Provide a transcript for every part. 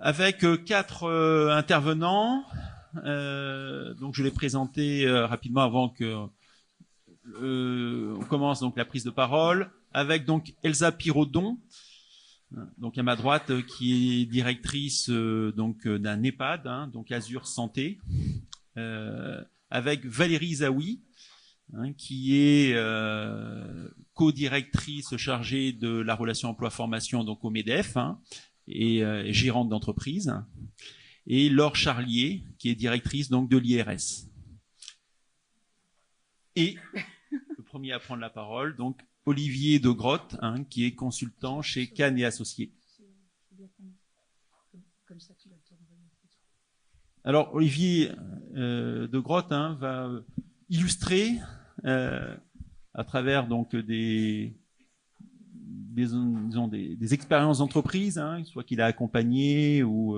avec quatre intervenants. Donc je vais les présenter rapidement avant que on commence donc la prise de parole avec donc Elsa Piraudon, donc à ma droite, qui est directrice donc d'un EHPAD, donc Azur Santé, avec Valérie Zaoui, qui est co-directrice chargée de la relation emploi-formation donc au MEDEF, et gérante d'entreprise, et Laure Charlier, qui est directrice donc de l'IRS. Et le premier à prendre la parole, donc Olivier de Grotte, qui est consultant chez Kahn et Associés. Alors Olivier de Grotte va illustrer à travers donc des expériences d'entreprise, soit qu'il a accompagné ou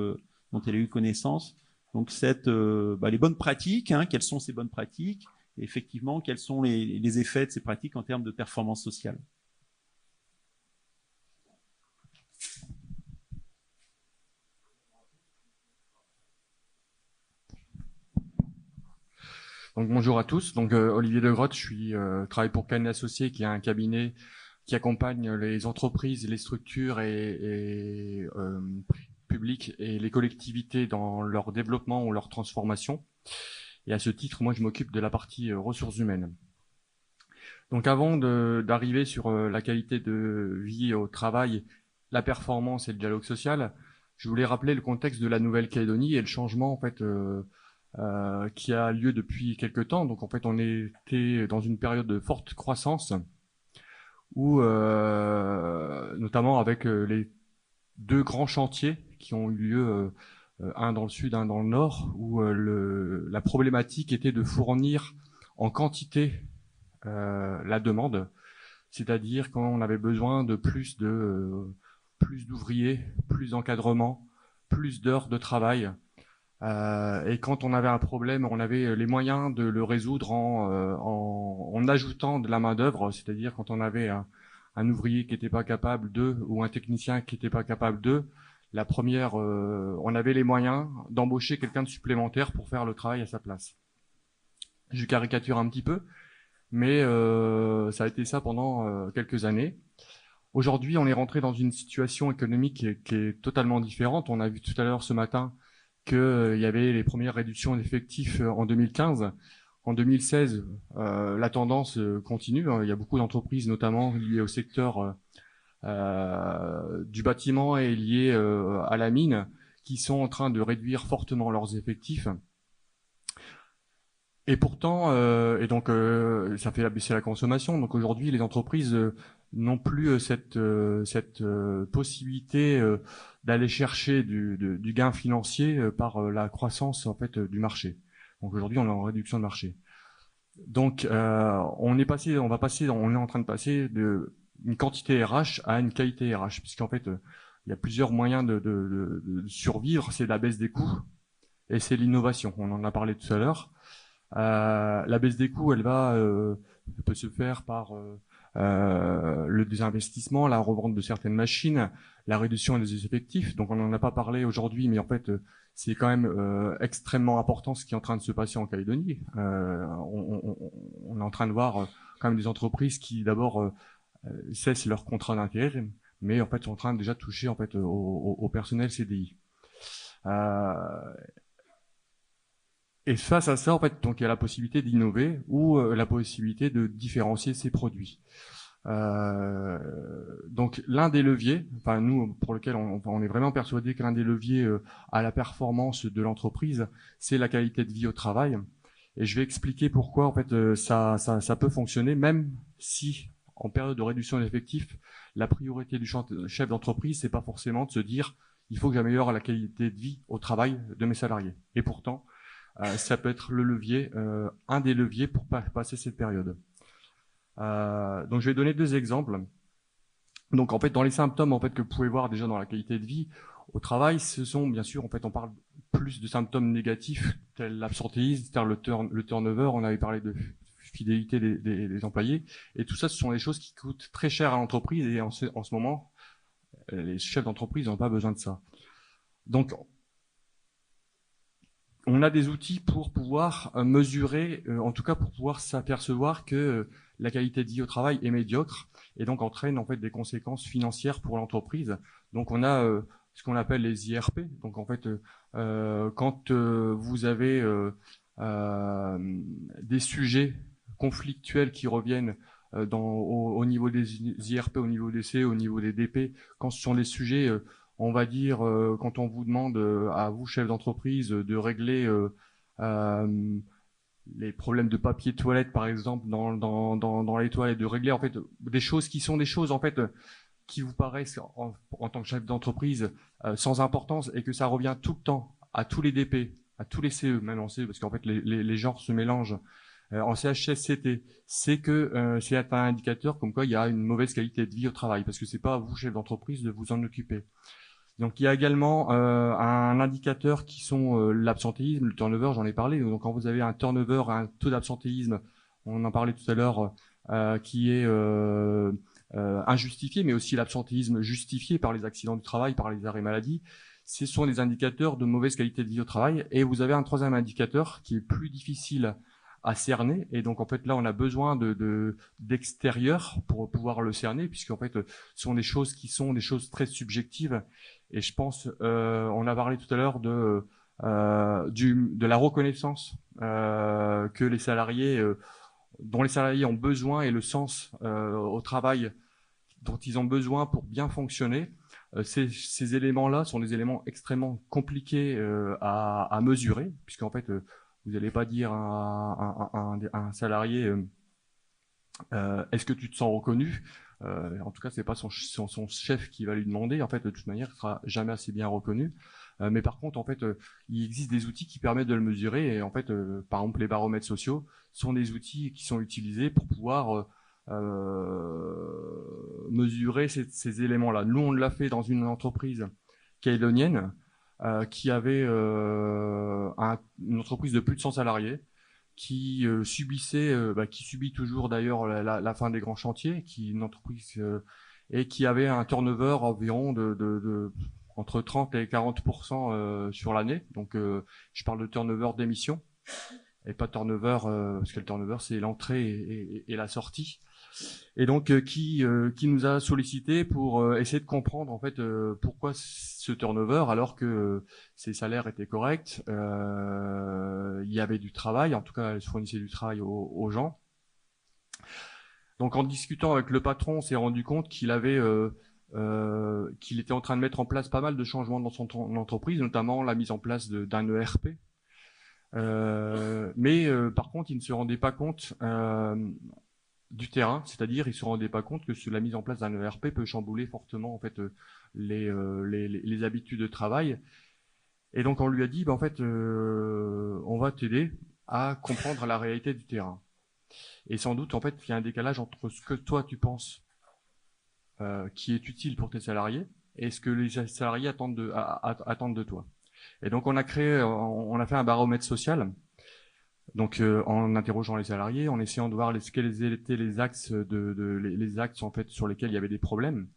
dont il a eu connaissance. Donc les bonnes pratiques, quelles sont ces bonnes pratiques, et effectivement quels sont les effets de ces pratiques en termes de performance sociale. Donc bonjour à tous. Donc Olivier de Grotte, je travaille pour Kahn & Associés, qui est un cabinet qui accompagne les entreprises, les structures et publiques et les collectivités dans leur développement ou leur transformation. Et à ce titre, moi, je m'occupe de la partie ressources humaines. Donc avant d'arriver sur la qualité de vie au travail, la performance et le dialogue social, je voulais rappeler le contexte de la Nouvelle-Calédonie et le changement en fait qui a lieu depuis quelque temps. Donc en fait, on était dans une période de forte croissance où notamment avec les deux grands chantiers qui ont eu lieu, un dans le sud, un dans le nord, où la problématique était de fournir en quantité la demande, c'est-à-dire quand on avait besoin de plus d'ouvriers, plus d'encadrement, plus d'heures de travail. Et quand on avait un problème, on avait les moyens de le résoudre en ajoutant de la main-d'œuvre, c'est-à-dire quand on avait un ouvrier qui n'était pas capable ou un technicien qui n'était pas capable on avait les moyens d'embaucher quelqu'un de supplémentaire pour faire le travail à sa place. Je caricature un petit peu, mais ça a été ça pendant quelques années. Aujourd'hui, on est rentré dans une situation économique qui est totalement différente. On a vu tout à l'heure ce matin qu'il y avait les premières réductions d'effectifs en 2015. En 2016, la tendance continue. Il y a beaucoup d'entreprises, notamment liées au secteur du bâtiment et liées à la mine, qui sont en train de réduire fortement leurs effectifs. Et pourtant, ça fait baisser la consommation. Donc aujourd'hui, les entreprises n'ont plus cette possibilité d'aller chercher du gain financier par la croissance en fait du marché. Donc aujourd'hui, on est en réduction de marché. Donc on est en train de passer d'une quantité RH à une qualité RH, puisqu'en fait il y a plusieurs moyens de survivre. C'est la baisse des coûts et c'est l'innovation. On en a parlé tout à l'heure. La baisse des coûts, elle peut se faire par le désinvestissement, la revente de certaines machines, la réduction des effectifs. Donc on n'en a pas parlé aujourd'hui, mais en fait c'est quand même extrêmement important ce qui est en train de se passer en Calédonie. On est en train de voir quand même des entreprises qui d'abord cessent leur contrat d'intérim, mais en fait sont en train de déjà toucher en fait au personnel CDI. Et face à ça, en fait, donc il y a la possibilité d'innover ou la possibilité de différencier ses produits. Donc l'un des leviers, enfin nous pour lequel on est vraiment persuadé que l'un des leviers à la performance de l'entreprise, c'est la qualité de vie au travail. Et je vais expliquer pourquoi en fait ça peut fonctionner, même si en période de réduction d'effectifs, la priorité du chef d'entreprise, c'est pas forcément de se dire il faut que j'améliore la qualité de vie au travail de mes salariés. Et pourtant ça peut être un des leviers pour passer cette période. Donc je vais donner deux exemples. Donc en fait dans les symptômes en fait que vous pouvez voir déjà dans la qualité de vie au travail, ce sont bien sûr en fait on parle plus de symptômes négatifs tels l'absentéisme, tel le turnover. On avait parlé de fidélité des employés, et tout ça ce sont des choses qui coûtent très cher à l'entreprise, et en ce moment les chefs d'entreprise n'ont pas besoin de ça. Donc, on a des outils pour pouvoir mesurer, en tout cas pour pouvoir s'apercevoir que la qualité de vie au travail est médiocre et donc entraîne en fait des conséquences financières pour l'entreprise. Donc on a ce qu'on appelle les IRP. Donc en fait, quand vous avez des sujets conflictuels qui reviennent au niveau des IRP, au niveau des CE, au niveau des DP, quand ce sont des sujets on va dire, quand on vous demande à vous, chef d'entreprise, de régler les problèmes de papier toilette, par exemple, dans les toilettes, de régler en fait des choses qui sont des choses en fait qui vous paraissent en tant que chef d'entreprise sans importance et que ça revient tout le temps à tous les DP, à tous les CE, même en CE, parce qu'en fait les genres se mélangent. En CHSCT, c'est que c'est un indicateur comme quoi il y a une mauvaise qualité de vie au travail, parce que c'est pas à vous, chef d'entreprise, de vous en occuper. Donc il y a également un indicateur qui sont l'absentéisme, le turnover, j'en ai parlé. Donc quand vous avez un turnover, un taux d'absentéisme, on en parlait tout à l'heure, qui est injustifié, mais aussi l'absentéisme justifié par les accidents du travail, par les arrêts maladie, ce sont des indicateurs de mauvaise qualité de vie au travail. Et vous avez un troisième indicateur qui est plus difficile à cerner. Et donc en fait là, on a besoin d'extérieur pour pouvoir le cerner, puisqu'en fait, ce sont des choses qui sont des choses très subjectives. Et je pense, on a parlé tout à l'heure de la reconnaissance que les salariés, dont les salariés ont besoin et le sens au travail dont ils ont besoin pour bien fonctionner. Ces éléments-là sont des éléments extrêmement compliqués à mesurer, puisqu'en fait, vous n'allez pas dire à un salarié est-ce que tu te sens reconnu. En tout cas, c'est pas son chef qui va lui demander. En fait, de toute manière, il sera jamais assez bien reconnu. Mais par contre, en fait, il existe des outils qui permettent de le mesurer. Et en fait, par exemple, les baromètres sociaux sont des outils qui sont utilisés pour pouvoir mesurer ces éléments-là. Nous, on l'a fait dans une entreprise calédonienne qui avait une entreprise de plus de 100 salariés qui qui subit toujours d'ailleurs la fin des grands chantiers, qui est une entreprise et qui avait un turnover environ entre 30 et 40% sur l'année. Donc je parle de turnover d'émissions et pas turnover parce que le turnover c'est l'entrée et la sortie. Et donc qui nous a sollicité pour essayer de comprendre en fait pourquoi ce turnover alors que ses salaires étaient corrects, il y avait du travail, en tout cas elle fournissait du travail aux gens. Donc en discutant avec le patron, on s'est rendu compte qu'il était en train de mettre en place pas mal de changements dans son entreprise, notamment la mise en place d'un ERP. Mais par contre, il ne se rendait pas compte du terrain, c'est-à-dire il se rendait pas compte que la mise en place d'un ERP peut chambouler fortement en fait les habitudes de travail. Et donc on lui a dit en fait on va t'aider à comprendre la réalité du terrain. Et sans doute en fait il y a un décalage entre ce que toi tu penses qui est utile pour tes salariés et ce que les salariés attendent de toi. Et donc on a fait un baromètre social. Donc en interrogeant les salariés, en essayant de voir quels étaient les axes les axes en fait sur lesquels il y avait des problèmes.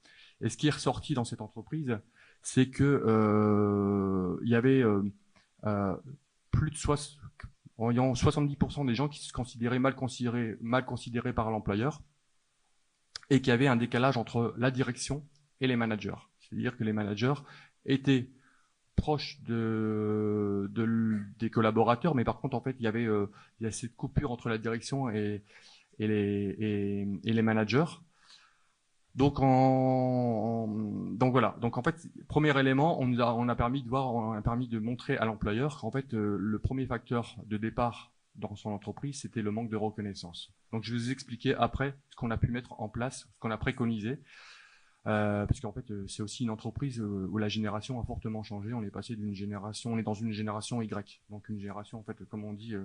Et ce qui est ressorti dans cette entreprise, c'est que il y avait plus de 70% des gens qui se considéraient mal considérés par l'employeur et qu'il y avait un décalage entre la direction et les managers. C'est-à-dire que les managers étaient proche des collaborateurs, mais par contre, en fait, il y a cette coupure entre la direction et les managers. Donc, donc voilà. Donc en fait, premier élément, on a permis de montrer à l'employeur qu'en fait, le premier facteur de départ dans son entreprise, c'était le manque de reconnaissance. Donc je vais vous expliquer après ce qu'on a pu mettre en place, ce qu'on a préconisé. Parce qu'en fait, c'est aussi une entreprise où la génération a fortement changé. On est passé on est dans une génération Y, donc une génération en fait, comme on dit,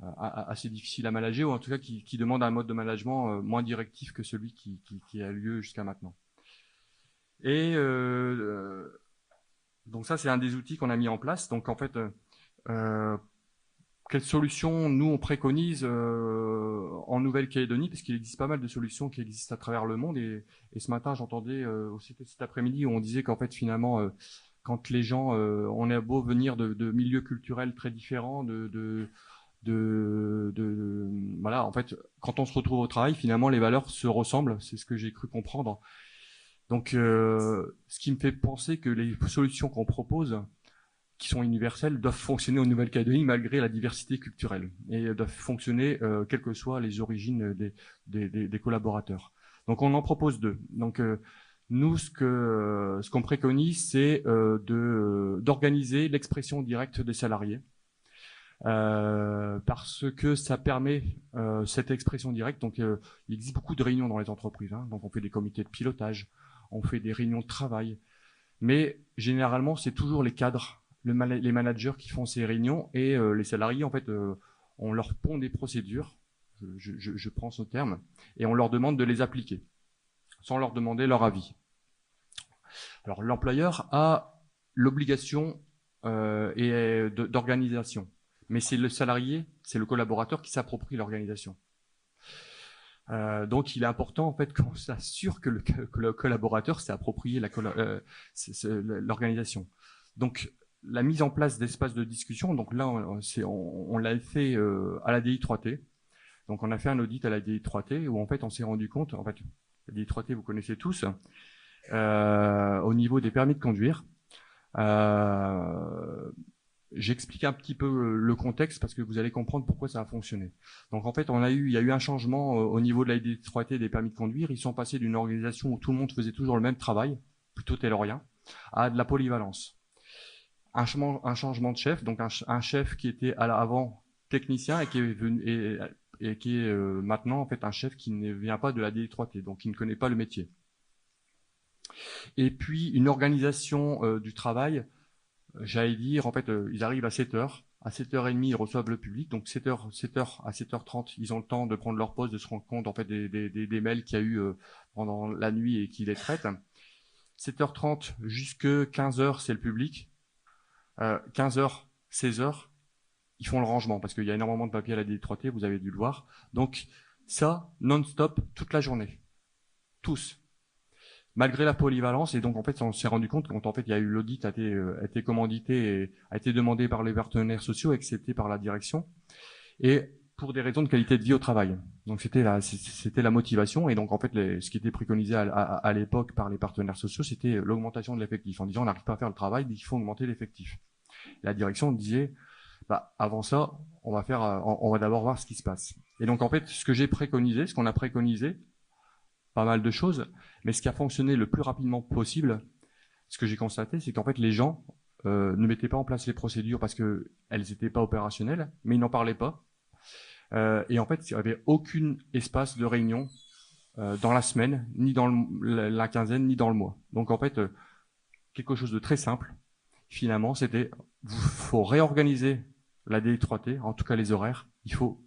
assez difficile à manager, ou en tout cas qui demande un mode de management moins directif que celui qui a lieu jusqu'à maintenant. Et donc ça, c'est un des outils qu'on a mis en place. Donc en fait, quelles solutions nous on préconise en Nouvelle-Calédonie, parce qu'il existe pas mal de solutions qui existent à travers le monde, et ce matin j'entendais aussi cet après-midi où on disait qu'en fait finalement quand les gens, on a beau venir de milieux culturels très différents, voilà, en fait, quand on se retrouve au travail, finalement, les valeurs se ressemblent. C'est ce que j'ai cru comprendre. Donc, ce qui me fait penser que les solutions qu'on propose, qui sont universelles, doivent fonctionner en Nouvelle-Calédonie malgré la diversité culturelle et doivent fonctionner quelles que soient les origines des collaborateurs. Donc, on en propose deux. Donc, nous, ce qu'on préconise, c'est d'organiser l'expression directe des salariés. Parce que ça permet cette expression directe. Donc, il existe beaucoup de réunions dans les entreprises. Hein. Donc, on fait des comités de pilotage, on fait des réunions de travail. Mais généralement, c'est toujours les cadres, les managers qui font ces réunions et les salariés, en fait, on leur pond des procédures, je prends ce terme, et on leur demande de les appliquer, sans leur demander leur avis. Alors, l'employeur a l'obligation d'organisation, mais c'est le salarié, c'est le collaborateur qui s'approprie l'organisation. Donc, il est important en fait qu'on s'assure que le collaborateur s'est approprié l'organisation. Donc, la mise en place d'espaces de discussion. Donc là, on l'a fait à la DI3T. Donc, on a fait un audit à la DI3T où en fait, on s'est rendu compte. En fait, la DI3T, vous connaissez tous. Au niveau des permis de conduire. J'explique un petit peu le contexte parce que vous allez comprendre pourquoi ça a fonctionné. Donc en fait, il y a eu un changement au niveau de la D3T des permis de conduire. Ils sont passés d'une organisation où tout le monde faisait toujours le même travail, plutôt taylorien, à de la polyvalence. Un changement de chef, donc un chef qui était avant technicien et qui est venu et qui est maintenant en fait un chef qui ne vient pas de la D3T, donc qui ne connaît pas le métier. Et puis une organisation du travail. J'allais dire, en fait, ils arrivent à 7h. À 7h30, ils reçoivent le public. Donc, 7h à 7h30, ils ont le temps de prendre leur pause, de se rendre compte, en fait, des mails qu'il y a eu pendant la nuit et qui les traitent. 7h30 jusque 15h, c'est le public. 15h, 16h, ils font le rangement parce qu'il y a énormément de papier à la D3T, vous avez dû le voir. Donc, ça, non-stop, toute la journée. Tous. Malgré la polyvalence, et donc en fait on s'est rendu compte quand en fait il y a eu l'audit a été commandité et a été demandé par les partenaires sociaux, accepté par la direction, et pour des raisons de qualité de vie au travail. Donc c'était la motivation, et donc en fait ce qui était préconisé à l'époque par les partenaires sociaux, c'était l'augmentation de l'effectif, en disant on n'arrive pas à faire le travail, il faut augmenter l'effectif. La direction disait avant ça, on va d'abord voir ce qui se passe. Et donc en fait ce qu'on a préconisé, pas mal de choses, mais ce qui a fonctionné le plus rapidement possible, ce que j'ai constaté, c'est qu'en fait les gens ne mettaient pas en place les procédures parce que elles n'étaient pas opérationnelles, mais ils n'en parlaient pas. Et en fait, il n'y avait aucun espace de réunion dans la semaine, ni dans la quinzaine, ni dans le mois. Donc en fait, quelque chose de très simple, finalement, c'était faut réorganiser la DI3T, en tout cas les horaires. Il faut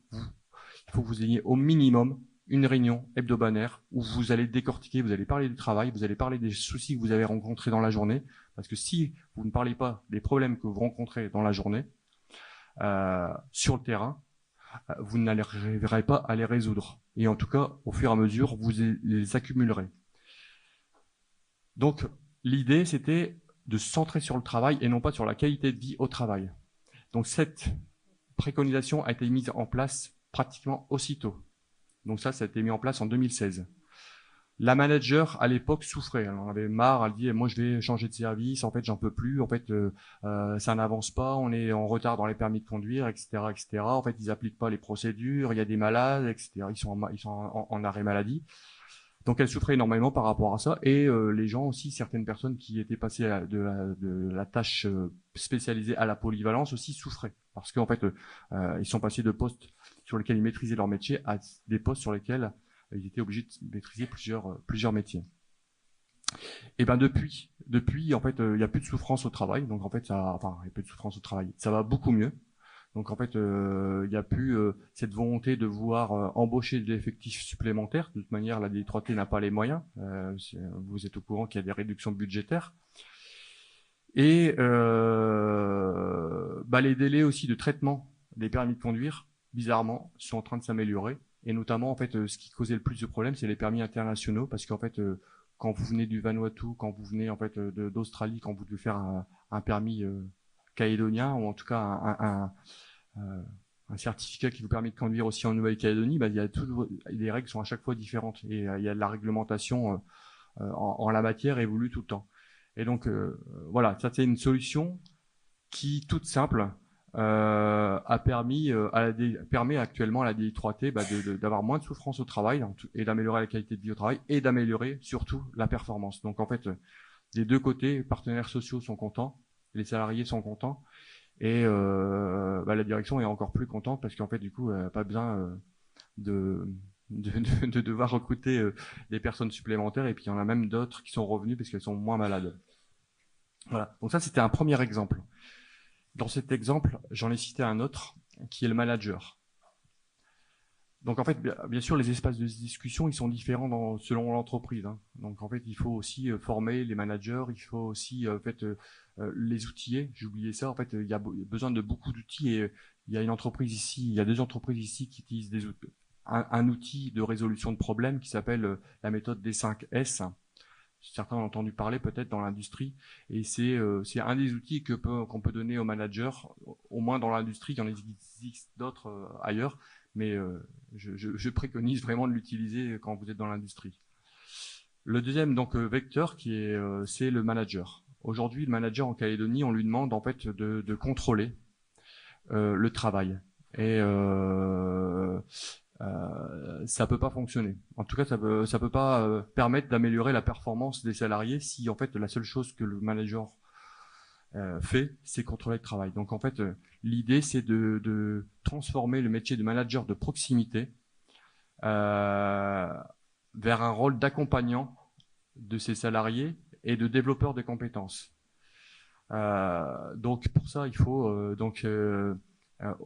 que vous ayez au minimum une réunion hebdomadaire où vous allez décortiquer, vous allez parler du travail, vous allez parler des soucis que vous avez rencontrés dans la journée. Parce que si vous ne parlez pas des problèmes que vous rencontrez dans la journée, sur le terrain, vous n'arriverez pas à les résoudre. Et en tout cas, au fur et à mesure, vous les accumulerez. Donc, l'idée, c'était de se centrer sur le travail et non pas sur la qualité de vie au travail. Donc, cette préconisation a été mise en place pratiquement aussitôt. Donc ça a été mis en place en 2016. La manager, à l'époque, souffrait. Elle en avait marre. Elle dit, moi, je vais changer de service. En fait, j'en peux plus. En fait, ça n'avance pas. On est en retard dans les permis de conduire, etc., etc. En fait, ils appliquent pas les procédures. Il y a des malades, etc. Ils sont en arrêt maladie. Donc, elle souffrait énormément par rapport à ça. Et les gens aussi, certaines personnes qui étaient passées de la tâche spécialisée à la polyvalence aussi souffraient. Parce qu'en fait, ils sont passés de postes sur lesquels ils maîtrisaient leur métier à des postes sur lesquels ils étaient obligés de maîtriser plusieurs métiers. Et ben depuis, en fait, il n'y a plus de souffrance au travail. Donc en fait, il n'y a plus de souffrance au travail. Ça va beaucoup mieux. Donc en fait, il n'y a plus cette volonté de vouloir embaucher de l'effectif supplémentaire. De toute manière, la D3T n'a pas les moyens. Vous êtes au courant qu'il y a des réductions budgétaires. Et les délais aussi de traitement des permis de conduire, bizarrement, sont en train de s'améliorer. Et notamment, en fait, ce qui causait le plus de problèmes, c'est les permis internationaux, parce qu'en fait, quand vous venez du Vanuatu, quand vous venez en fait d'Australie, quand vous devez faire un permis calédonien, ou en tout cas un certificat qui vous permet de conduire aussi en Nouvelle-Calédonie, il y a les règles sont à chaque fois différentes et il y a de la réglementation en la matière évolue tout le temps. Et donc voilà, ça c'est une solution qui, toute simple, permet actuellement à la DI3T d'avoir moins de souffrance au travail et d'améliorer la qualité de vie au travail et d'améliorer surtout la performance. Donc en fait, des deux côtés, les partenaires sociaux sont contents, les salariés sont contents et la direction est encore plus contente parce qu'en fait du coup, pas besoin de devoir recruter des personnes supplémentaires et puis il y en a même d'autres qui sont revenues parce qu'elles sont moins malades. Voilà. Donc ça, c'était un premier exemple. Dans cet exemple, j'en ai cité un autre qui est le manager. Donc en fait, bien sûr, les espaces de discussion, ils sont différents selon l'entreprise. Hein. Donc en fait, il faut aussi former les managers, il faut aussi les outiller. J'ai oublié ça. En fait, il y a besoin de beaucoup d'outils et il y a une entreprise ici, il y a deux entreprises ici qui utilisent un outil de résolution de problèmes qui s'appelle la méthode des 5 S. Certains ont entendu parler peut-être dans l'industrie, et c'est un des outils qu'on peut donner aux managers, au moins dans l'industrie. Il y en existe d'autres ailleurs, mais je préconise vraiment de l'utiliser quand vous êtes dans l'industrie. Le deuxième vecteur c'est le manager. Aujourd'hui, le manager en Calédonie, on lui demande en fait de contrôler le travail et ça peut pas fonctionner. En tout cas, ça peut pas permettre d'améliorer la performance des salariés si en fait la seule chose que le manager fait, c'est contrôler le travail. Donc en fait, l'idée c'est de transformer le métier de manager de proximité vers un rôle d'accompagnant de ses salariés et de développeur de compétences. Donc pour ça, il faut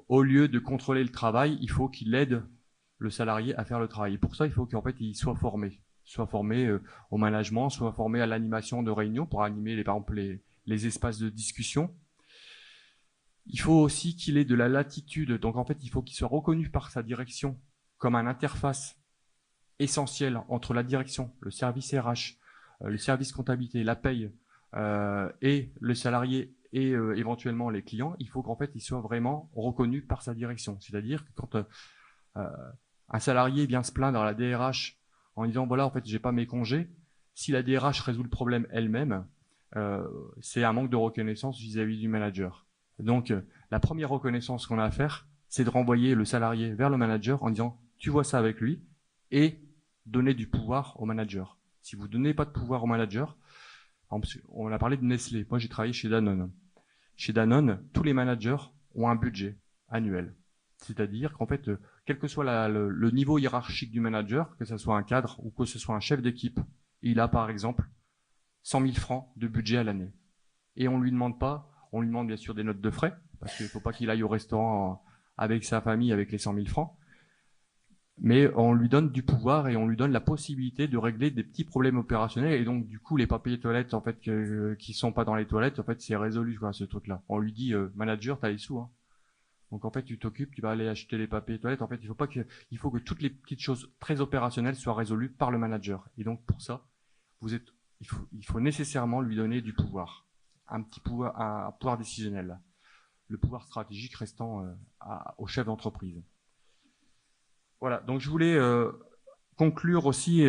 au lieu de contrôler le travail, il faut qu'il aide le salarié à faire le travail. Et pour ça, il faut qu'en fait, il soit formé au management, soit formé à l'animation de réunions pour animer par exemple les espaces de discussion. Il faut aussi qu'il ait de la latitude. Donc en fait, il faut qu'il soit reconnu par sa direction comme un interface essentiel entre la direction, le service RH, le service comptabilité, la paye et le salarié et éventuellement les clients. Il faut qu'en fait, il soit vraiment reconnu par sa direction. C'est-à-dire que quand un salarié vient se plaindre à la DRH en disant voilà, en fait, j'ai pas mes congés. Si la DRH résout le problème elle-même, c'est un manque de reconnaissance vis-à-vis du manager. Donc, la première reconnaissance qu'on a à faire, c'est de renvoyer le salarié vers le manager en disant tu vois ça avec lui et donner du pouvoir au manager. Si vous donnez pas de pouvoir au manager, on a parlé de Nestlé. Moi, j'ai travaillé chez Danone. Chez Danone, tous les managers ont un budget annuel. C'est-à-dire qu'en fait, quel que soit le niveau hiérarchique du manager, que ce soit un cadre ou que ce soit un chef d'équipe, il a par exemple 100 000 francs de budget à l'année. Et on lui demande bien sûr des notes de frais, parce qu'il ne faut pas qu'il aille au restaurant avec sa famille avec les 100 000 francs, mais on lui donne du pouvoir et on lui donne la possibilité de régler des petits problèmes opérationnels. Et donc du coup, les papiers toilettes en fait qui sont pas dans les toilettes, en fait c'est résolu quoi, ce truc-là. On lui dit manager, t'as les sous, hein. Donc en fait, tu t'occupes, tu vas aller acheter les papiers toilettes. En fait, il faut que toutes les petites choses très opérationnelles soient résolues par le manager. Et donc pour ça, il faut nécessairement lui donner du pouvoir, un pouvoir décisionnel, le pouvoir stratégique restant au chef d'entreprise. Voilà. Donc je voulais conclure aussi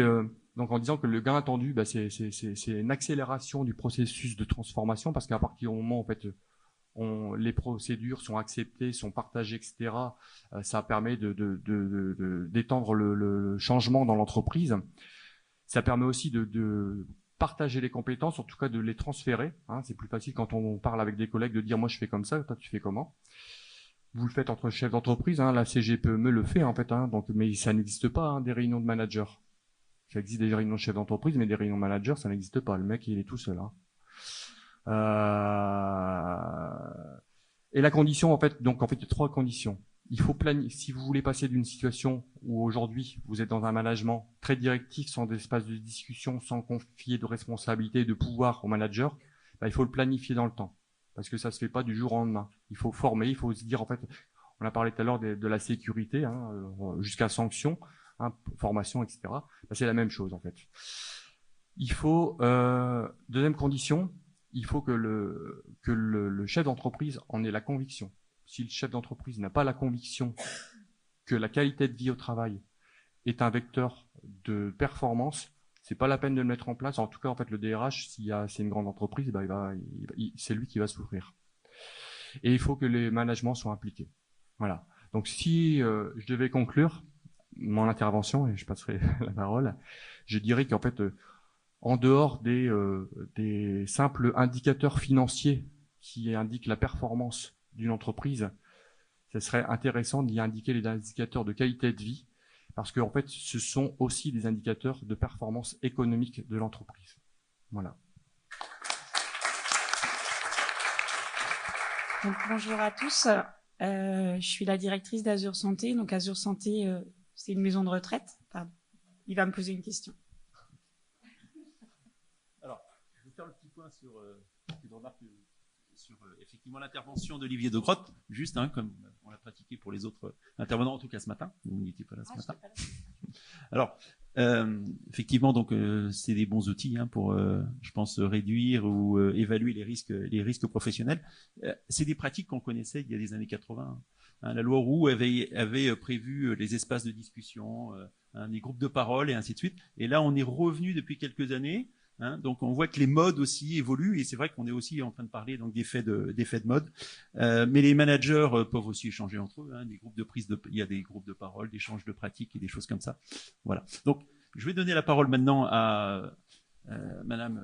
donc en disant que le gain attendu, c'est une accélération du processus de transformation parce qu'à partir du moment en fait les procédures sont acceptées, sont partagées, etc. Ça permet d'étendre le changement dans l'entreprise. Ça permet aussi de partager les compétences, en tout cas de les transférer. Hein. C'est plus facile quand on parle avec des collègues de dire moi je fais comme ça, toi tu fais comment. Vous le faites entre chefs d'entreprise, hein. La CGPME le fait en fait, hein. Donc, mais ça n'existe pas hein, des réunions de managers. Ça existe des réunions de chefs d'entreprise, mais des réunions de managers, ça n'existe pas. Le mec il est tout seul. Hein. Et la condition, en fait, il y a 3 conditions. Il faut planifier. Si vous voulez passer d'une situation où aujourd'hui vous êtes dans un management très directif, sans espace de discussion, sans confier de responsabilité et de pouvoir au manager, il faut le planifier dans le temps. Parce que ça se fait pas du jour au lendemain. Il faut former, il faut se dire, en fait, on a parlé tout à l'heure de la sécurité, hein, jusqu'à sanction, hein, formation, etc. C'est la même chose, en fait. Il faut, deuxième condition, il faut que le chef d'entreprise en ait la conviction. Si le chef d'entreprise n'a pas la conviction que la qualité de vie au travail est un vecteur de performance, c'est pas la peine de le mettre en place. En tout cas, en fait, le DRH, c'est une grande entreprise, c'est lui qui va souffrir. Et il faut que les managements soient impliqués. Voilà. Donc, si je devais conclure mon intervention, et je passerai la parole, je dirais qu'en fait, en dehors des simples indicateurs financiers qui indiquent la performance d'une entreprise, ce serait intéressant d'y indiquer les indicateurs de qualité de vie, parce qu'en fait, ce sont aussi des indicateurs de performance économique de l'entreprise. Voilà. Donc, bonjour à tous. Je suis la directrice d'Azur Santé. Donc, Azur Santé, c'est une maison de retraite. Pardon. Il va me poser une question. Alors, je vais faire le petit point sur effectivement l'intervention d'Olivier de Grotte, juste comme on l'a pratiqué pour les autres intervenants, en tout cas ce matin. Vous n'étiez pas là ce matin. Alors, effectivement, donc c'est des bons outils pour, je pense, réduire ou évaluer les risques professionnels. C'est des pratiques qu'on connaissait il y a des années 80. La loi Roux avait prévu les espaces de discussion, des groupes de parole et ainsi de suite. Et là, on est revenu depuis quelques années. Donc on voit que les modes aussi évoluent et c'est vrai qu'on est aussi en train de parler donc d'effets de mode. Mais les managers peuvent aussi échanger entre eux. Il y a des groupes de parole, d'échanges de pratiques et des choses comme ça. Voilà. Donc je vais donner la parole maintenant à Madame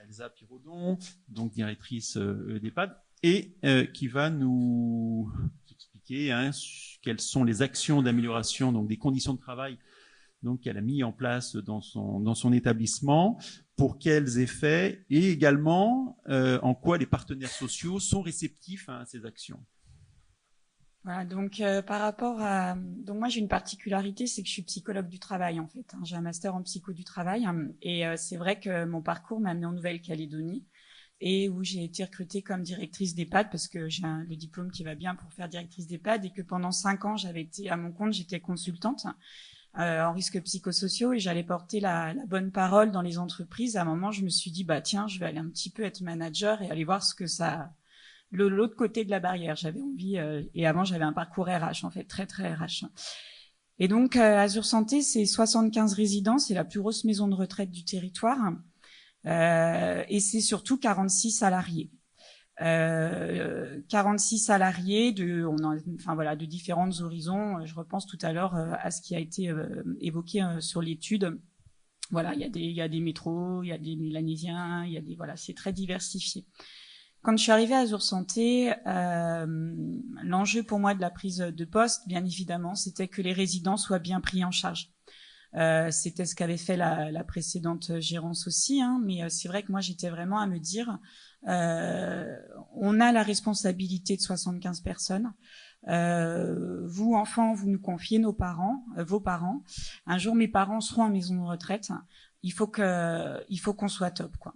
Elsa Piraudon, donc directrice d'EHPAD, et qui va nous expliquer quelles sont les actions d'amélioration donc des conditions de travail donc qu'elle a mis en place dans son établissement, pour quels effets et également en quoi les partenaires sociaux sont réceptifs à ces actions. Voilà, donc par rapport à... Donc moi j'ai une particularité, c'est que je suis psychologue du travail en fait. J'ai un master en psycho du travail et c'est vrai que mon parcours m'a amené en Nouvelle-Calédonie et où j'ai été recrutée comme directrice d'EHPAD parce que j'ai le diplôme qui va bien pour faire directrice d'EHPAD et que pendant 5 ans j'avais été à mon compte, j'étais consultante en risques psychosociaux et j'allais porter la bonne parole dans les entreprises. À un moment, je me suis dit, tiens, je vais aller un petit peu être manager et aller voir ce que ça... L'autre côté de la barrière. J'avais envie... et avant, j'avais un parcours RH, en fait, très, très RH. Et donc, Azur Santé, c'est 75 résidents. C'est la plus grosse maison de retraite du territoire. Et c'est surtout 46 salariés. 46 salariés de différents horizons. Je repense tout à l'heure à ce qui a été évoqué sur l'étude. Voilà, il y a des métros, il y a des Mélanésiens, c'est très diversifié. Quand je suis arrivée à Azur Santé, l'enjeu pour moi de la prise de poste, bien évidemment, c'était que les résidents soient bien pris en charge. C'était ce qu'avait fait la précédente gérance aussi, mais c'est vrai que moi j'étais vraiment à me dire on a la responsabilité de 75 personnes. Vous, enfants, vous nous confiez vos parents. Un jour, mes parents seront en maison de retraite. Il faut qu'on soit top, quoi.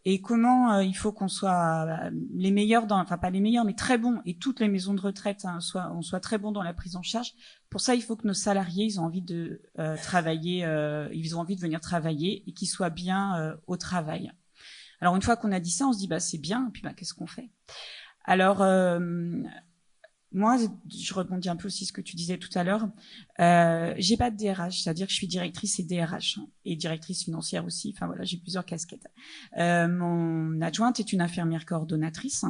Et comment il faut qu'on soit les meilleurs pas les meilleurs, mais très bons. Et toutes les maisons de retraite, on soit très bons dans la prise en charge. Pour ça, il faut que nos salariés, ils ont envie de travailler, ils ont envie de venir travailler et qu'ils soient bien au travail. Alors une fois qu'on a dit ça, on se dit c'est bien. Et puis qu'est-ce qu'on fait? Alors moi, je rebondis un peu aussi ce que tu disais tout à l'heure. J'ai pas de DRH, c'est-à-dire que je suis directrice et DRH et directrice financière aussi. Enfin voilà, j'ai plusieurs casquettes. Mon adjointe est une infirmière coordonnatrice.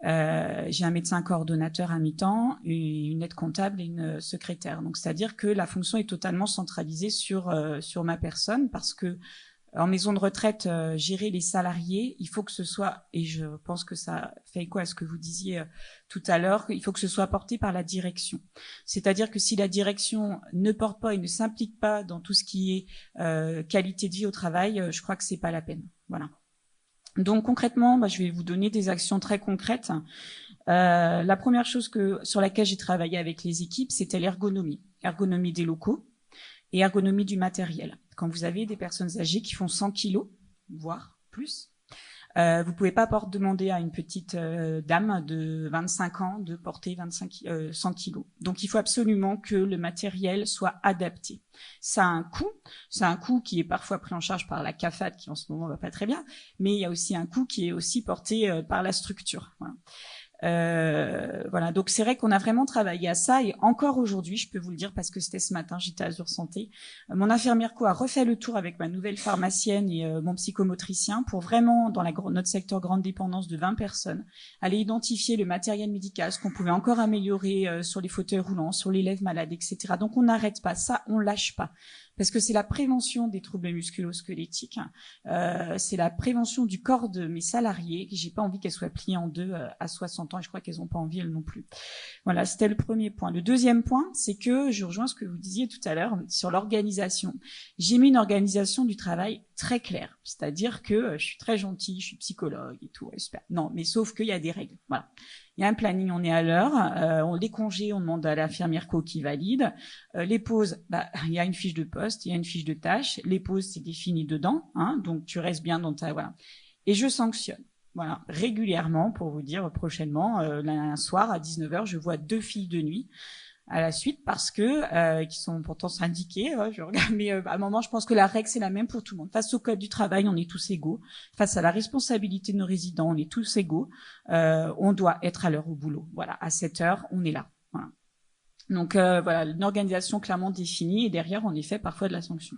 J'ai un médecin coordonnateur à mi-temps, une aide comptable et une secrétaire. Donc c'est-à-dire que la fonction est totalement centralisée sur ma personne parce que en maison de retraite, gérer les salariés, il faut que ce soit, et je pense que ça fait écho à ce que vous disiez tout à l'heure, il faut que ce soit porté par la direction. C'est-à-dire que si la direction ne porte pas et ne s'implique pas dans tout ce qui est qualité de vie au travail, je crois que c'est pas la peine. Voilà. Donc concrètement, je vais vous donner des actions très concrètes. La première chose sur laquelle j'ai travaillé avec les équipes, c'était l'ergonomie des locaux et ergonomie du matériel. Quand vous avez des personnes âgées qui font 100 kilos, voire plus, Vous pouvez pas demander à une petite dame de 25 ans de porter 100 kilos. Donc il faut absolument que le matériel soit adapté. Ça a un coût. C'est un coût qui est parfois pris en charge par la CAFAT qui en ce moment va pas très bien, mais il y a aussi un coût qui est aussi porté par la structure. Voilà. Voilà, donc c'est vrai qu'on a vraiment travaillé à ça et encore aujourd'hui, je peux vous le dire parce que c'était ce matin, j'étais à Azur Santé, mon infirmière co a refait le tour avec ma nouvelle pharmacienne et mon psychomotricien pour vraiment, dans notre secteur grande dépendance de 20 personnes, aller identifier le matériel médical, ce qu'on pouvait encore améliorer sur les fauteuils roulants, sur les lèvres malades, etc. Donc on n'arrête pas, ça on lâche pas. Parce que c'est la prévention des troubles musculo-squelettiques, c'est la prévention du corps de mes salariés, que j'ai pas envie qu'elles soient pliées en deux à 60 ans, et je crois qu'elles ont pas envie, elles non plus. Voilà, c'était le premier point. Le deuxième point, c'est que je rejoins ce que vous disiez tout à l'heure sur l'organisation. J'ai mis une organisation du travail très claire, c'est-à-dire que je suis très gentille, je suis psychologue et tout, ouais, super. Non, mais sauf qu'il y a des règles, voilà. Il y a un planning, on est à l'heure. Les congés, on demande à l'infirmière co qui valide. Les pauses, il y a une fiche de poste, il y a une fiche de tâche. Les pauses, c'est défini dedans, hein, donc tu restes bien dans ta voilà. Et je sanctionne, voilà, régulièrement pour vous dire prochainement, un soir à 19h, je vois 2 filles de nuit à la suite parce que qui sont pourtant syndiqués. Je regarde, mais à un moment, je pense que la règle c'est la même pour tout le monde. Face au code du travail, on est tous égaux. Face à la responsabilité de nos résidents, on est tous égaux. On doit être à l'heure au boulot. Voilà, à 7h, on est là. Voilà. Donc voilà, une organisation clairement définie et derrière, en effet, parfois de la sanction.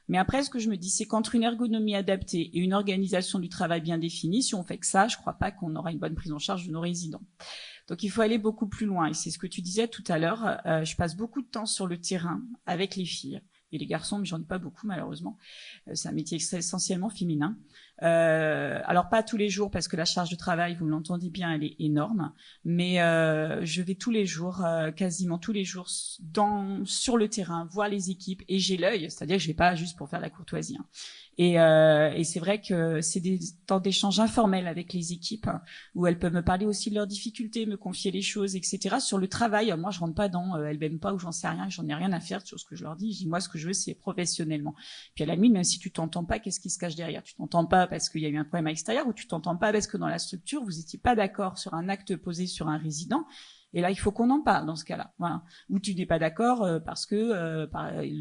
Mais après, ce que je me dis, c'est qu'entre une ergonomie adaptée et une organisation du travail bien définie, si on fait que ça, je crois pas qu'on aura une bonne prise en charge de nos résidents. Donc, il faut aller beaucoup plus loin. Et c'est ce que tu disais tout à l'heure. Je passe beaucoup de temps sur le terrain avec les filles et les garçons, mais j'en ai pas beaucoup, malheureusement. C'est un métier essentiellement féminin. Alors, pas tous les jours, parce que la charge de travail, vous l'entendez bien, elle est énorme. Mais je vais tous les jours, quasiment tous les jours, sur le terrain, voir les équipes. Et j'ai l'œil, c'est-à-dire que je vais pas juste pour faire la courtoisie. Hein. Et c'est vrai que c'est des temps d'échange informels avec les équipes où elles peuvent me parler aussi de leurs difficultés, me confier les choses, etc. Sur le travail, moi je rentre pas dans elles m'aiment pas ou j'en sais rien, j'en ai rien à faire sur ce que je leur dis. Je dis moi ce que je veux c'est professionnellement. Puis à la limite même si tu t'entends pas, qu'est-ce qui se cache derrière? Tu t'entends pas parce qu'il y a eu un problème à l'extérieur ou tu t'entends pas parce que dans la structure vous étiez pas d'accord sur un acte posé sur un résident. Et là, il faut qu'on en parle dans ce cas-là. Voilà. Ou tu n'es pas d'accord parce que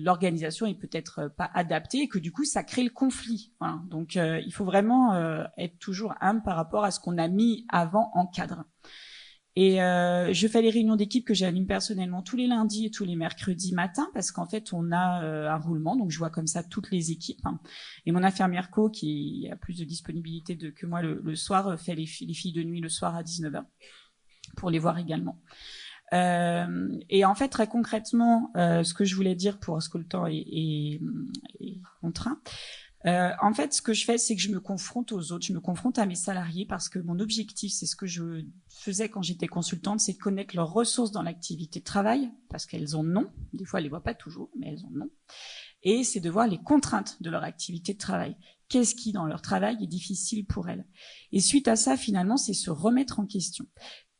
l'organisation est peut-être pas adaptée et que du coup, ça crée le conflit. Voilà. Donc, il faut vraiment être toujours humble par rapport à ce qu'on a mis avant en cadre. Et je fais les réunions d'équipe que j'anime personnellement tous les lundis et tous les mercredis matins parce qu'en fait, on a un roulement. Donc, je vois comme ça toutes les équipes. Hein. Et mon infirmière co, qui a plus de disponibilité que moi le soir, fait les filles de nuit le soir à 19h. Pour les voir également. Et en fait, très concrètement, ce que je voulais dire pour ce que le temps est contraint, en fait, ce que je fais, c'est que je me confronte aux autres, je me confronte à mes salariés parce que mon objectif, c'est ce que je faisais quand j'étais consultante, c'est de connaître leurs ressources dans l'activité de travail, parce qu'elles en ont. Des fois, elles les voient pas toujours, mais elles en ont. Et c'est de voir les contraintes de leur activité de travail. Qu'est-ce qui, dans leur travail, est difficile pour elles? Et suite à ça, finalement, c'est se remettre en question.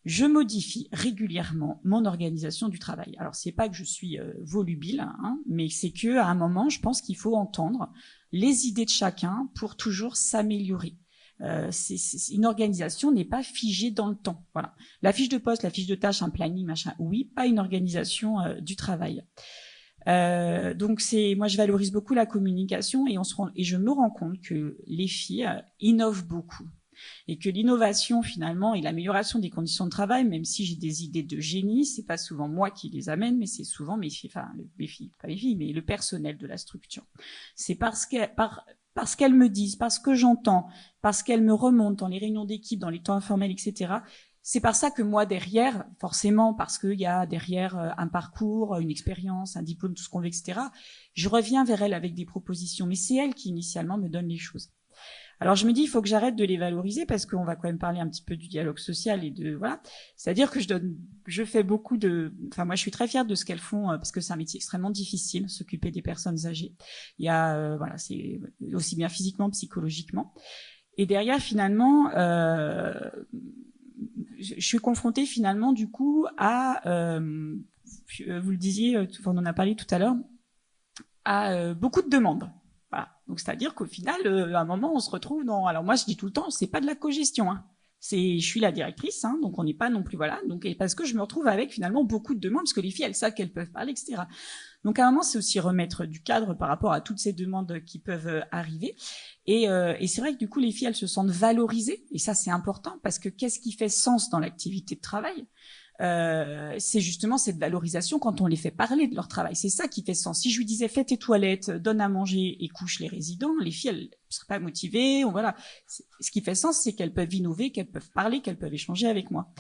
Je modifie régulièrement mon organisation du travail. Alors, c'est pas que je suis volubile, hein, mais c'est que à un moment, je pense qu'il faut entendre les idées de chacun pour toujours s'améliorer. Une organisation n'est pas figée dans le temps. Voilà. La fiche de poste, la fiche de tâche, un planning, machin, oui, pas une organisation du travail. Donc moi je valorise beaucoup la communication et je me rends compte que les filles innovent beaucoup. Et que l'innovation finalement et l'amélioration des conditions de travail, même si j'ai des idées de génie, c'est pas souvent moi qui les amène, mais c'est souvent mes filles, pas les filles, mais le personnel de la structure. C'est parce qu'elles me disent, parce que j'entends, parce qu'elles me remontent dans les réunions d'équipe, dans les temps informels, etc. C'est par ça que moi derrière, forcément, parce qu'il y a derrière un parcours, une expérience, un diplôme, tout ce qu'on veut, etc. Je reviens vers elles avec des propositions, mais c'est elles qui initialement me donnent les choses. Alors je me dis, il faut que j'arrête de les valoriser parce qu'on va quand même parler un petit peu du dialogue social et de voilà. C'est-à-dire que je fais beaucoup moi je suis très fière de ce qu'elles font parce que c'est un métier extrêmement difficile, s'occuper des personnes âgées. Il y a c'est aussi bien physiquement, psychologiquement. Et derrière finalement, je suis confrontée finalement du coup à, vous le disiez, on en a parlé tout à l'heure, à beaucoup de demandes. Voilà. Donc c'est-à-dire qu'au final, à un moment, on se retrouve dans. Alors moi, je dis tout le temps, c'est pas de la cogestion. Hein. Je suis la directrice, hein, donc on n'est pas non plus voilà. Donc et parce que je me retrouve avec finalement beaucoup de demandes, parce que les filles elles savent qu'elles peuvent parler, etc. Donc à un moment, c'est aussi remettre du cadre par rapport à toutes ces demandes qui peuvent arriver. Et c'est vrai que du coup, les filles elles se sentent valorisées, et ça c'est important parce que qu'est-ce qui fait sens dans l'activité de travail? C'est justement cette valorisation quand on les fait parler de leur travail. C'est ça qui fait sens. Si je lui disais fais tes toilettes, donne à manger et couche les résidents, les filles elles seraient pas motivées. Voilà. Ce qui fait sens, c'est qu'elles peuvent innover, qu'elles peuvent parler, qu'elles peuvent échanger avec moi.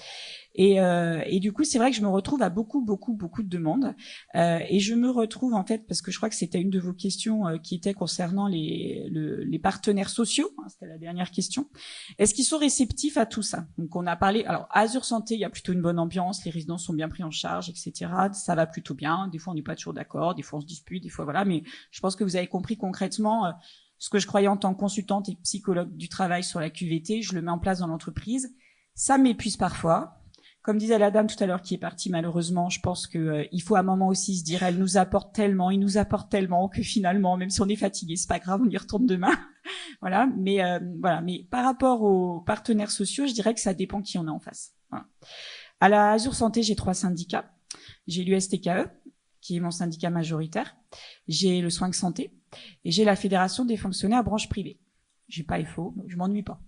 Et du coup, c'est vrai que je me retrouve à beaucoup de demandes. Et je me retrouve en fait parce que je crois que c'était une de vos questions qui était concernant les partenaires sociaux. Hein, c'était la dernière question. Est-ce qu'ils sont réceptifs à tout ça? Donc on a parlé. Alors à Azur Santé, il y a plutôt une bonne ambiance. Les résidents sont bien pris en charge, etc. Ça va plutôt bien. Des fois, on n'est pas toujours d'accord. Des fois, on se dispute. Des fois, voilà. Mais je pense que vous avez compris concrètement. Ce que je croyais en tant que consultante et psychologue du travail sur la QVT, je le mets en place dans l'entreprise. Ça m'épuise parfois. Comme disait la dame tout à l'heure qui est partie malheureusement, je pense que il faut à un moment aussi se dire elle nous apporte tellement, il nous apporte tellement que finalement même si on est fatigué, c'est pas grave, on y retourne demain. Voilà, mais voilà, mais par rapport aux partenaires sociaux, je dirais que ça dépend qui on a en face. Voilà. À la Azur Santé, j'ai 3 syndicats. J'ai l'USTKE qui est mon syndicat majoritaire, j'ai le Soin Santé et j'ai la Fédération des fonctionnaires branche privée. J'ai pas FO, je m'ennuie pas.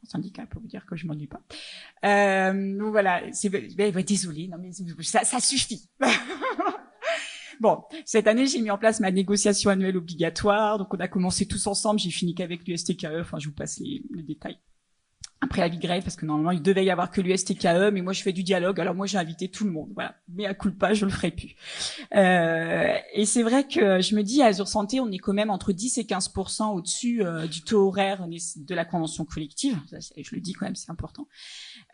Syndicat pour vous dire que je m'ennuie pas. Donc voilà, désolée, non mais ça suffit. Bon, cette année j'ai mis en place ma négociation annuelle obligatoire, donc on a commencé tous ensemble, j'ai fini qu'avec l'USTKE, enfin je vous passe les détails. Après la vie grève, parce que normalement il devait y avoir que l'USTKE, mais moi je fais du dialogue, alors moi j'ai invité tout le monde, voilà. Mais à culpa, je le ferai plus. Et c'est vrai que je me dis à Azur Santé, on est quand même entre 10 et 15% au-dessus du taux horaire de la convention collective. Ça, je le dis quand même, c'est important.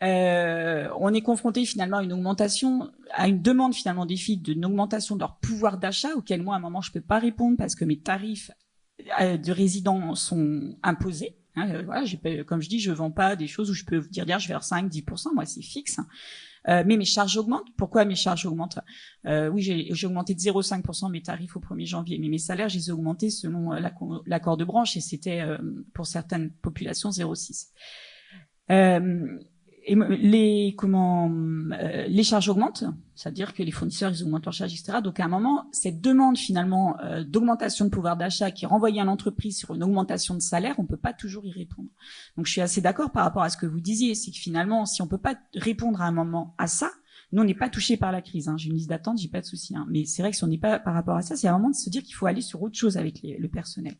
On est confronté finalement à une augmentation, à une demande finalement des filles d'une augmentation de leur pouvoir d'achat, auquel moi à un moment je peux pas répondre parce que mes tarifs de résidents sont imposés. Hein, voilà, comme je dis, je vends pas des choses où je peux dire je vais faire 5-10%, moi c'est fixe. Mais mes charges augmentent. Pourquoi mes charges augmentent? Oui, j'ai augmenté de 0,5% mes tarifs au 1er janvier, mais mes salaires, je les ai augmentés selon l'accord de branche et c'était pour certaines populations 0,6. Et les charges augmentent, c'est-à-dire que les fournisseurs ils augmentent leurs charges, etc. Donc à un moment, cette demande finalement d'augmentation de pouvoir d'achat qui est renvoyée à l'entreprise sur une augmentation de salaire, on peut pas toujours y répondre. Donc je suis assez d'accord par rapport à ce que vous disiez, c'est que finalement, si on peut pas répondre à un moment à ça, nous on n'est pas touché par la crise. Hein. J'ai une liste d'attente, j'ai pas de souci. Hein. Mais c'est vrai que si on n'est pas par rapport à ça, c'est un moment de se dire qu'il faut aller sur autre chose avec le personnel.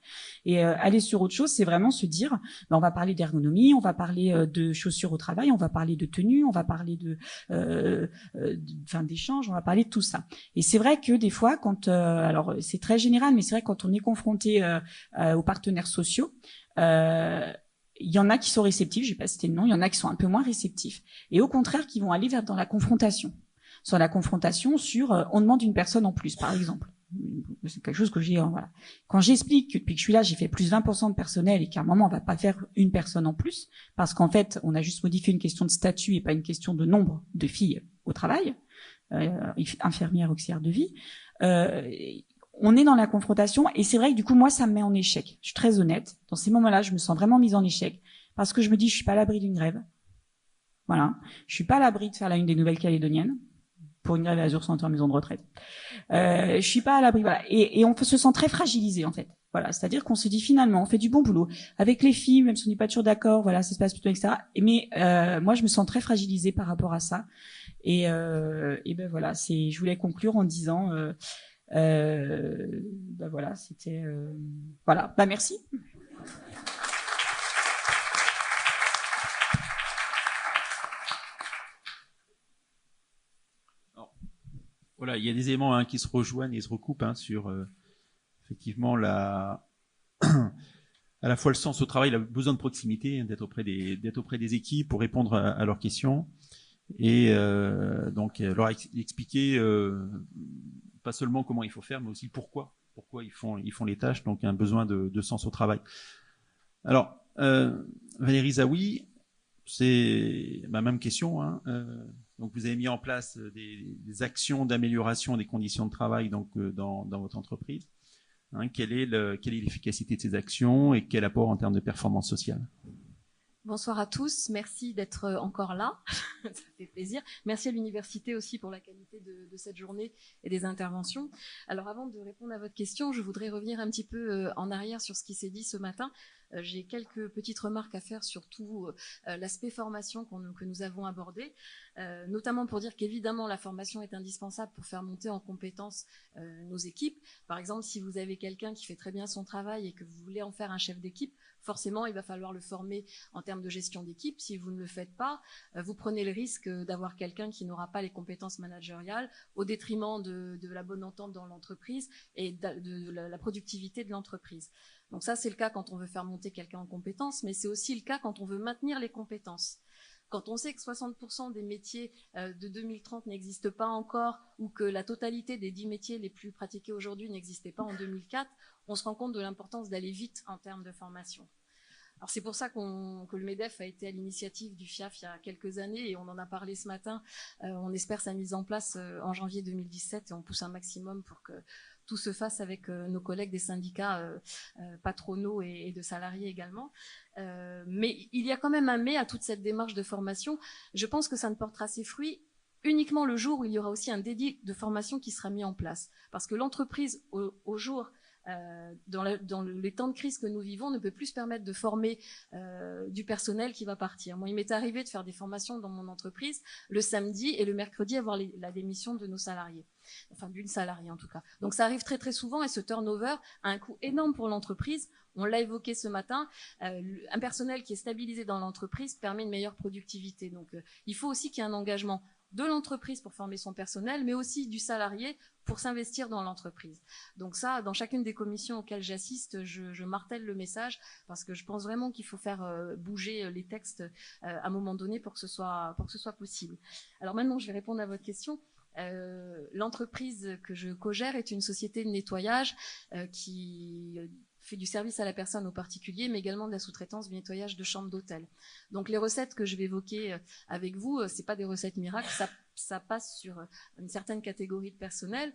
Et aller sur autre chose, c'est vraiment se dire, on va parler d'ergonomie, on va parler de chaussures au travail, on va parler de tenue, on va parler d'échanges, on va parler de tout ça. Et c'est vrai que des fois, quand alors c'est très général, mais c'est vrai que quand on est confronté aux partenaires sociaux. Il y en a qui sont réceptifs, je vais pas citer le nom, il y en a qui sont un peu moins réceptifs. Et au contraire, qui vont aller dans la confrontation. Sur la confrontation sur, on demande une personne en plus, par exemple. C'est quelque chose que j'ai, voilà. Quand j'explique que depuis que je suis là, j'ai fait plus 20% de personnel et qu'à un moment, on va pas faire une personne en plus, parce qu'en fait, on a juste modifié une question de statut et pas une question de nombre de filles au travail, infirmière auxiliaire de vie, on est dans la confrontation et c'est vrai que du coup moi ça me met en échec. Je suis très honnête. Dans ces moments-là, je me sens vraiment mise en échec parce que je me dis je suis pas à l'abri d'une grève. Voilà, je suis pas à l'abri de faire la une des Nouvelles-Calédoniennes pour une grève à Azur Santé en maison de retraite. Je suis pas à l'abri, voilà. Et on se sent très fragilisé en fait. Voilà, c'est-à-dire qu'on se dit finalement on fait du bon boulot avec les filles, même si on n'est pas toujours d'accord. Voilà, ça se passe plutôt etc. Mais moi je me sens très fragilisée par rapport à ça. Et ben voilà, je voulais conclure en disant. Ben voilà, c'était voilà. Ben merci. Alors, voilà, il y a des éléments qui se rejoignent et se recoupent sur effectivement à la fois le sens au travail, le besoin de proximité, d'être auprès des équipes pour répondre à leurs questions et donc leur expliquer pas seulement comment il faut faire, mais aussi pourquoi ils font les tâches, donc un besoin de sens au travail. Alors, Valérie Zaoui, c'est ma même question. Donc, vous avez mis en place des actions d'amélioration des conditions de travail donc dans votre entreprise. hein, quelle est l'efficacité de ces actions et quel apport en termes de performance sociale. Bonsoir à tous, merci d'être encore là, ça fait plaisir. Merci à l'université aussi pour la qualité de cette journée et des interventions. Alors avant de répondre à votre question, je voudrais revenir un petit peu en arrière sur ce qui s'est dit ce matin. J'ai quelques petites remarques à faire sur tout l'aspect formation que nous avons abordé, notamment pour dire qu'évidemment la formation est indispensable pour faire monter en compétence nos équipes. Par exemple, si vous avez quelqu'un qui fait très bien son travail et que vous voulez en faire un chef d'équipe, forcément, il va falloir le former en termes de gestion d'équipe. Si vous ne le faites pas, vous prenez le risque d'avoir quelqu'un qui n'aura pas les compétences managériales au détriment de la bonne entente dans l'entreprise et de la productivité de l'entreprise. Donc ça, c'est le cas quand on veut faire monter quelqu'un en compétences, mais c'est aussi le cas quand on veut maintenir les compétences. Quand on sait que 60% des métiers de 2030 n'existent pas encore ou que la totalité des 10 métiers les plus pratiqués aujourd'hui n'existaient pas en 2004, on se rend compte de l'importance d'aller vite en termes de formation. Alors c'est pour ça que le MEDEF a été à l'initiative du FIAF il y a quelques années et on en a parlé ce matin. On espère sa mise en place en janvier 2017 et on pousse un maximum pour que tout se fasse avec nos collègues des syndicats patronaux et de salariés également. Mais il y a quand même un mais à toute cette démarche de formation. Je pense que ça ne portera ses fruits uniquement le jour où il y aura aussi un dédié de formation qui sera mis en place. Parce que l'entreprise, au jour, dans les temps de crise que nous vivons, ne peut plus se permettre de former du personnel qui va partir. Moi, il m'est arrivé de faire des formations dans mon entreprise le samedi et le mercredi avoir la démission de nos salariés. Enfin, d'une salariée en tout cas. Donc ça arrive très très souvent et ce turnover a un coût énorme pour l'entreprise. On l'a évoqué ce matin, un personnel qui est stabilisé dans l'entreprise permet une meilleure productivité. Donc il faut aussi qu'il y ait un engagement de l'entreprise pour former son personnel, mais aussi du salarié pour s'investir dans l'entreprise. Donc ça, dans chacune des commissions auxquelles j'assiste, je martèle le message parce que je pense vraiment qu'il faut faire bouger les textes à un moment donné pour que ce soit possible. Alors maintenant, je vais répondre à votre question. L'entreprise que je co-gère est une société de nettoyage qui fait du service à la personne, aux particuliers, mais également de la sous-traitance du nettoyage de chambres d'hôtel. Donc les recettes que je vais évoquer avec vous, c'est pas des recettes miracles, ça passe sur une certaine catégorie de personnel.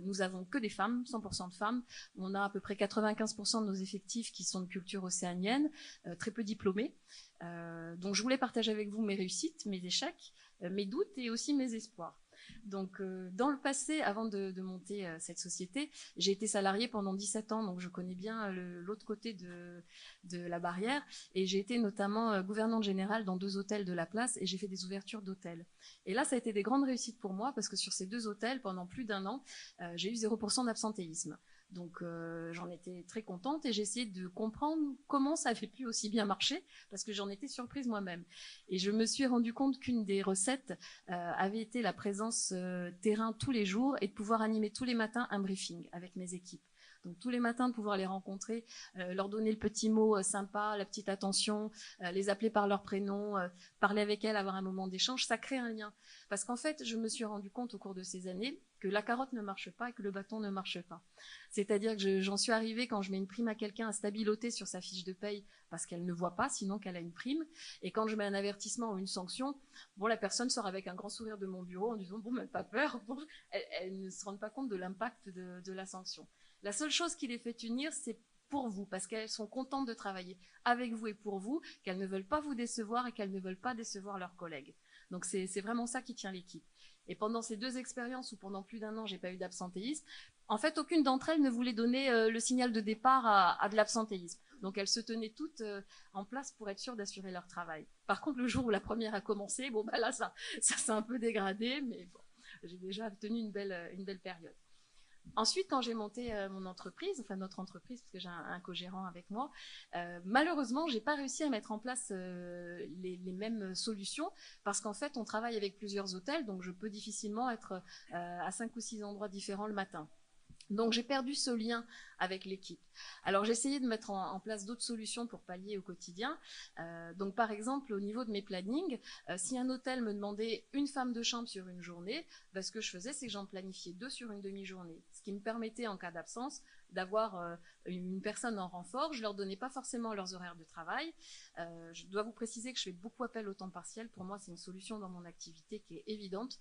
Nous avons que des femmes, 100% de femmes. On a à peu près 95% de nos effectifs qui sont de culture océanienne, très peu diplômés. Donc je voulais partager avec vous mes réussites, mes échecs, mes doutes et aussi mes espoirs. Donc, dans le passé, avant de monter cette société, j'ai été salariée pendant 17 ans, donc je connais bien l'autre côté de la barrière. Et j'ai été notamment gouvernante générale dans 2 hôtels de la place et j'ai fait des ouvertures d'hôtels. Et là, ça a été des grandes réussites pour moi parce que sur ces 2 hôtels, pendant plus d'1 an, j'ai eu 0% d'absentéisme. Donc j'en étais très contente et j'ai essayé de comprendre comment ça avait pu aussi bien marcher parce que j'en étais surprise moi-même. Et je me suis rendu compte qu'une des recettes avait été la présence terrain tous les jours et de pouvoir animer tous les matins un briefing avec mes équipes. Donc tous les matins de pouvoir les rencontrer, leur donner le petit mot sympa, la petite attention, les appeler par leur prénom, parler avec elles, avoir un moment d'échange, ça crée un lien. Parce qu'en fait, je me suis rendu compte au cours de ces années que la carotte ne marche pas et que le bâton ne marche pas. C'est-à-dire que j'en suis arrivée quand je mets une prime à quelqu'un à stabiloter sur sa fiche de paye parce qu'elle ne voit pas, sinon qu'elle a une prime. Et quand je mets un avertissement ou une sanction, bon, la personne sort avec un grand sourire de mon bureau en disant bon, même pas peur. Bon, elle ne se rend pas compte de l'impact de la sanction. La seule chose qui les fait unir, c'est pour vous, parce qu'elles sont contentes de travailler avec vous et pour vous, qu'elles ne veulent pas vous décevoir et qu'elles ne veulent pas décevoir leurs collègues. Donc c'est vraiment ça qui tient l'équipe. Et pendant ces 2 expériences où pendant plus d'1 an, j'ai pas eu d'absentéisme, en fait, aucune d'entre elles ne voulait donner le signal de départ à de l'absentéisme. Donc elles se tenaient toutes en place pour être sûres d'assurer leur travail. Par contre, le jour où la première a commencé, bon bah là ça s'est un peu dégradé, mais bon, j'ai déjà tenu une belle période. Ensuite, quand j'ai monté mon entreprise, enfin notre entreprise, parce que j'ai un co-gérant avec moi, malheureusement, j'ai pas réussi à mettre en place les mêmes solutions parce qu'en fait, on travaille avec plusieurs hôtels, donc je peux difficilement être à 5 ou 6 endroits différents le matin. Donc j'ai perdu ce lien avec l'équipe. Alors j'ai essayé de mettre en place d'autres solutions pour pallier au quotidien. Donc par exemple au niveau de mes plannings, si un hôtel me demandait une femme de chambre sur une journée, ce que je faisais c'est que j'en planifiais 2 sur une demi-journée, ce qui me permettait en cas d'absence d'avoir une personne en renfort. Je leur donnais pas forcément leurs horaires de travail. Je dois vous préciser que je fais beaucoup appel au temps partiel. Pour moi, c'est une solution dans mon activité qui est évidente.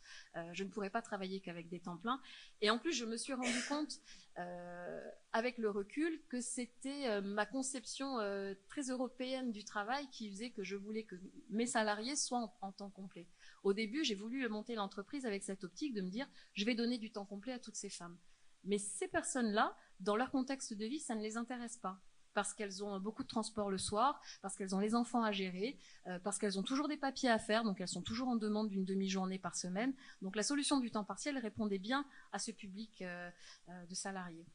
Je ne pourrais pas travailler qu'avec des temps pleins. Et en plus, je me suis rendu compte, avec le recul, que c'était ma conception très européenne du travail qui faisait que je voulais que mes salariés soient en temps complet. Au début, j'ai voulu monter l'entreprise avec cette optique de me dire, je vais donner du temps complet à toutes ces femmes. Mais ces personnes-là, dans leur contexte de vie, ça ne les intéresse pas. Parce qu'elles ont beaucoup de transport le soir, parce qu'elles ont les enfants à gérer, parce qu'elles ont toujours des papiers à faire, donc elles sont toujours en demande d'une demi-journée par semaine. Donc la solution du temps partiel répondait bien à ce public de salariés.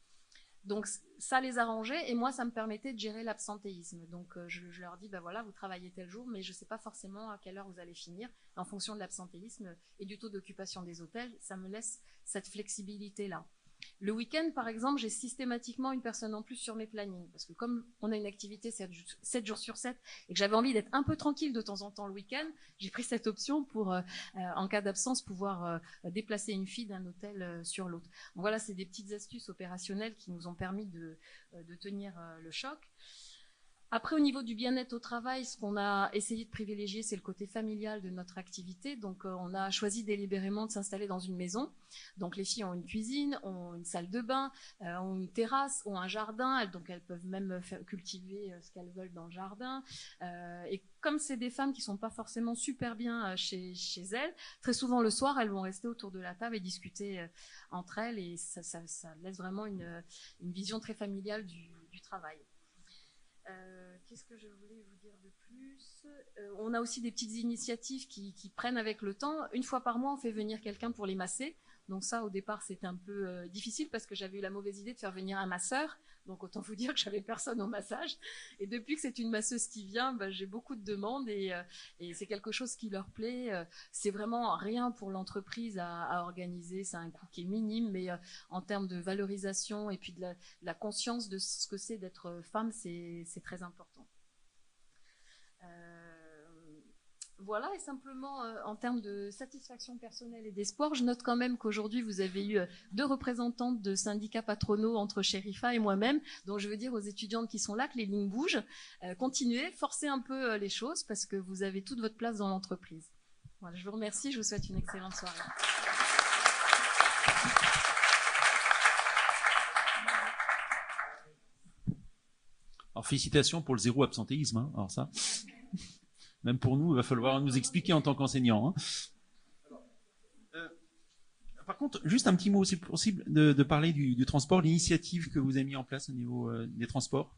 Donc ça les arrangeait et moi ça me permettait de gérer l'absentéisme. Donc je leur dis, ben voilà, vous travaillez tel jour, mais je ne sais pas forcément à quelle heure vous allez finir. En fonction de l'absentéisme et du taux d'occupation des hôtels, ça me laisse cette flexibilité-là. Le week-end, par exemple, j'ai systématiquement une personne en plus sur mes plannings. Parce que comme on a une activité 7 jours sur 7 et que j'avais envie d'être un peu tranquille de temps en temps le week-end, j'ai pris cette option pour, en cas d'absence, pouvoir déplacer une fille d'un hôtel sur l'autre. Donc voilà, c'est des petites astuces opérationnelles qui nous ont permis de tenir le choc. Après, au niveau du bien-être au travail, ce qu'on a essayé de privilégier, c'est le côté familial de notre activité. Donc, on a choisi délibérément de s'installer dans une maison. Donc, les filles ont une cuisine, ont une salle de bain, ont une terrasse, ont un jardin. Donc, elles peuvent même cultiver ce qu'elles veulent dans le jardin. Et comme c'est des femmes qui sont pas forcément super bien chez elles, très souvent le soir, elles vont rester autour de la table et discuter entre elles. Et ça laisse vraiment une vision très familiale du travail. Qu'est-ce que je voulais vous dire de plus ? On a aussi des petites initiatives qui prennent avec le temps. Une fois par mois, on fait venir quelqu'un pour les masser. Donc ça, au départ, c'était un peu difficile parce que j'avais eu la mauvaise idée de faire venir un masseur. Donc autant vous dire que j'avais personne au massage. Et depuis que c'est une masseuse qui vient, j'ai beaucoup de demandes et c'est quelque chose qui leur plaît. C'est vraiment rien pour l'entreprise à organiser. C'est un coût qui est minime, mais en termes de valorisation et puis de la conscience de ce que c'est d'être femme, c'est très important. Voilà, et simplement en termes de satisfaction personnelle et d'espoir, je note quand même qu'aujourd'hui vous avez eu 2 représentantes de syndicats patronaux entre Sherifa et moi-même, donc je veux dire aux étudiantes qui sont là que les lignes bougent, continuez, forcez un peu les choses parce que vous avez toute votre place dans l'entreprise. Voilà, je vous remercie, je vous souhaite une excellente soirée. Alors félicitations pour le 0 absentéisme, hein. Alors ça... Même pour nous, il va falloir nous expliquer en tant qu'enseignants. Par contre, juste un petit mot, c'est possible de parler du transport, l'initiative que vous avez mis en place au niveau des transports ?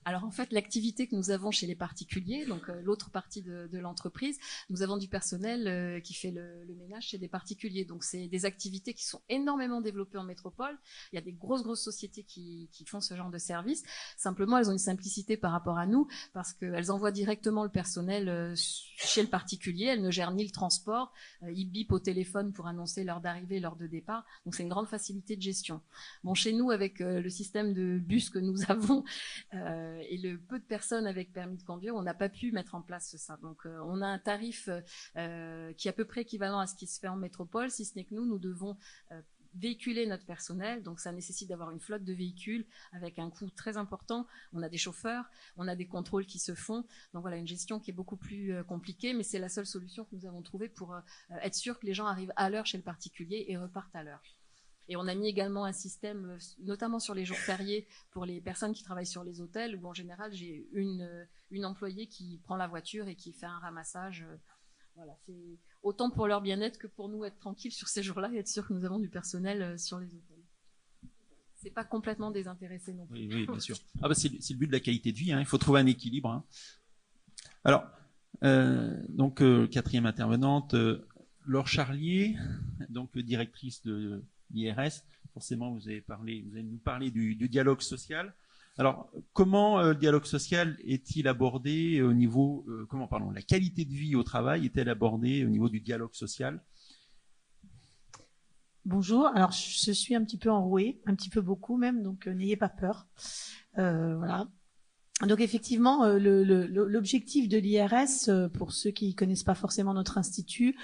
Alors en fait, l'activité que nous avons chez les particuliers, donc l'autre partie de l'entreprise, nous avons du personnel qui fait le ménage chez des particuliers. Donc c'est des activités qui sont énormément développées en métropole. Il y a des grosses sociétés qui font ce genre de service. Simplement, elles ont une simplicité par rapport à nous parce qu'elles envoient directement le personnel chez le particulier. Elles ne gèrent ni le transport. Ils bipent au téléphone pour annoncer l'heure d'arrivée, l'heure de départ. Donc c'est une grande facilité de gestion. Bon, chez nous, avec le système de bus que nous avons, et le peu de personnes avec permis de conduire, on n'a pas pu mettre en place ça. Donc on a un tarif qui est à peu près équivalent à ce qui se fait en métropole, si ce n'est que nous devons véhiculer notre personnel, donc ça nécessite d'avoir une flotte de véhicules avec un coût très important. On a des chauffeurs, on a des contrôles qui se font, donc voilà, une gestion qui est beaucoup plus compliquée, mais c'est la seule solution que nous avons trouvée pour être sûr que les gens arrivent à l'heure chez le particulier et repartent à l'heure. Et on a mis également un système, notamment sur les jours fériés, pour les personnes qui travaillent sur les hôtels, où en général j'ai une employée qui prend la voiture et qui fait un ramassage. Voilà, c'est autant pour leur bien-être que pour nous être tranquilles sur ces jours-là et être sûr que nous avons du personnel sur les hôtels. C'est pas complètement désintéressé non plus. Oui, bien sûr. Ah bah c'est le but de la qualité de vie, hein. Il faut trouver un équilibre. Hein. Alors, donc quatrième intervenante, Laure Charlier, donc directrice de l'IRS. Forcément, vous allez nous parler du dialogue social. Alors, comment le dialogue social est-il abordé au niveau, la qualité de vie au travail est-elle abordée au niveau du dialogue social ? Bonjour, alors je suis un petit peu enrouée, un petit peu beaucoup même, donc n'ayez pas peur. Voilà. Donc effectivement, l'objectif de l'IRS, pour ceux qui connaissent pas forcément notre institut,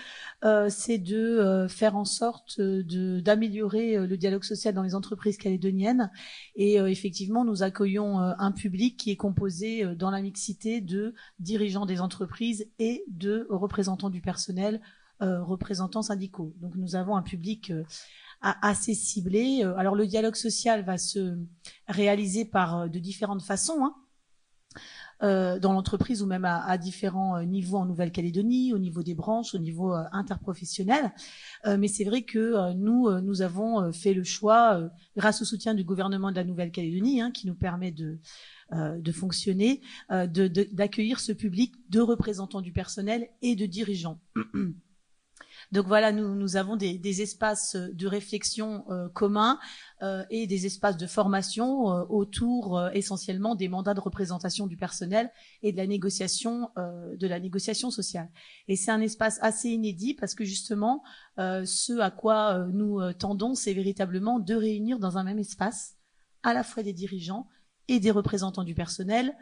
c'est de faire en sorte d'améliorer le dialogue social dans les entreprises calédoniennes. Et effectivement, nous accueillons un public qui est composé dans la mixité de dirigeants des entreprises et de représentants du personnel, représentants syndicaux. Donc nous avons un public assez ciblé. Alors le dialogue social va se réaliser par de différentes façons, hein. Dans l'entreprise ou même à différents niveaux en Nouvelle-Calédonie, au niveau des branches, au niveau interprofessionnel. Mais c'est vrai que nous avons fait le choix, grâce au soutien du gouvernement de la Nouvelle-Calédonie, hein, qui nous permet de fonctionner, d'accueillir ce public de représentants du personnel et de dirigeants. Donc voilà, nous avons des espaces de réflexion communs et des espaces de formation autour essentiellement des mandats de représentation du personnel et de la négociation sociale. Et c'est un espace assez inédit parce que justement, ce à quoi nous tendons, c'est véritablement de réunir dans un même espace à la fois des dirigeants et des représentants du personnel.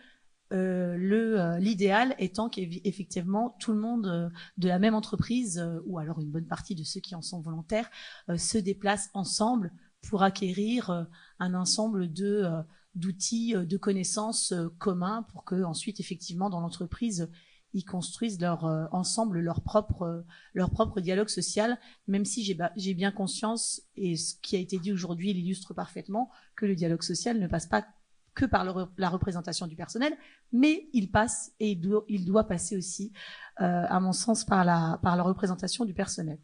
L'idéal étant qu'effectivement tout le monde de la même entreprise ou alors une bonne partie de ceux qui en sont volontaires se déplacent ensemble pour acquérir un ensemble d'outils, de connaissances communs pour que ensuite effectivement dans l'entreprise ils construisent ensemble leur propre dialogue social, même si j'ai bien conscience, et ce qui a été dit aujourd'hui l'illustre parfaitement, que le dialogue social ne passe pas que par la représentation du personnel, mais il passe et il doit passer aussi, à mon sens, par la représentation du personnel.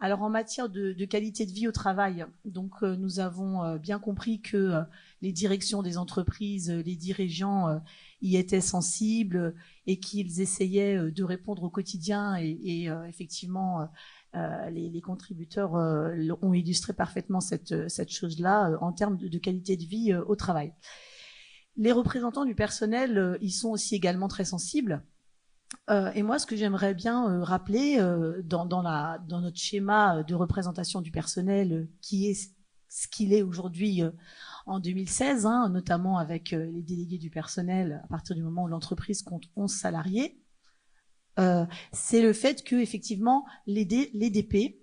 Alors en matière de qualité de vie au travail, donc nous avons bien compris que les directions des entreprises, les dirigeants y étaient sensibles et qu'ils essayaient de répondre au quotidien et effectivement les contributeurs ont illustré parfaitement cette chose-là en termes de qualité de vie au travail. Les représentants du personnel, ils sont aussi également très sensibles. Et moi, ce que j'aimerais bien rappeler dans notre schéma de représentation du personnel, qui est ce qu'il est aujourd'hui en 2016, hein, notamment avec les délégués du personnel à partir du moment où l'entreprise compte 11 salariés, c'est le fait que effectivement les DP,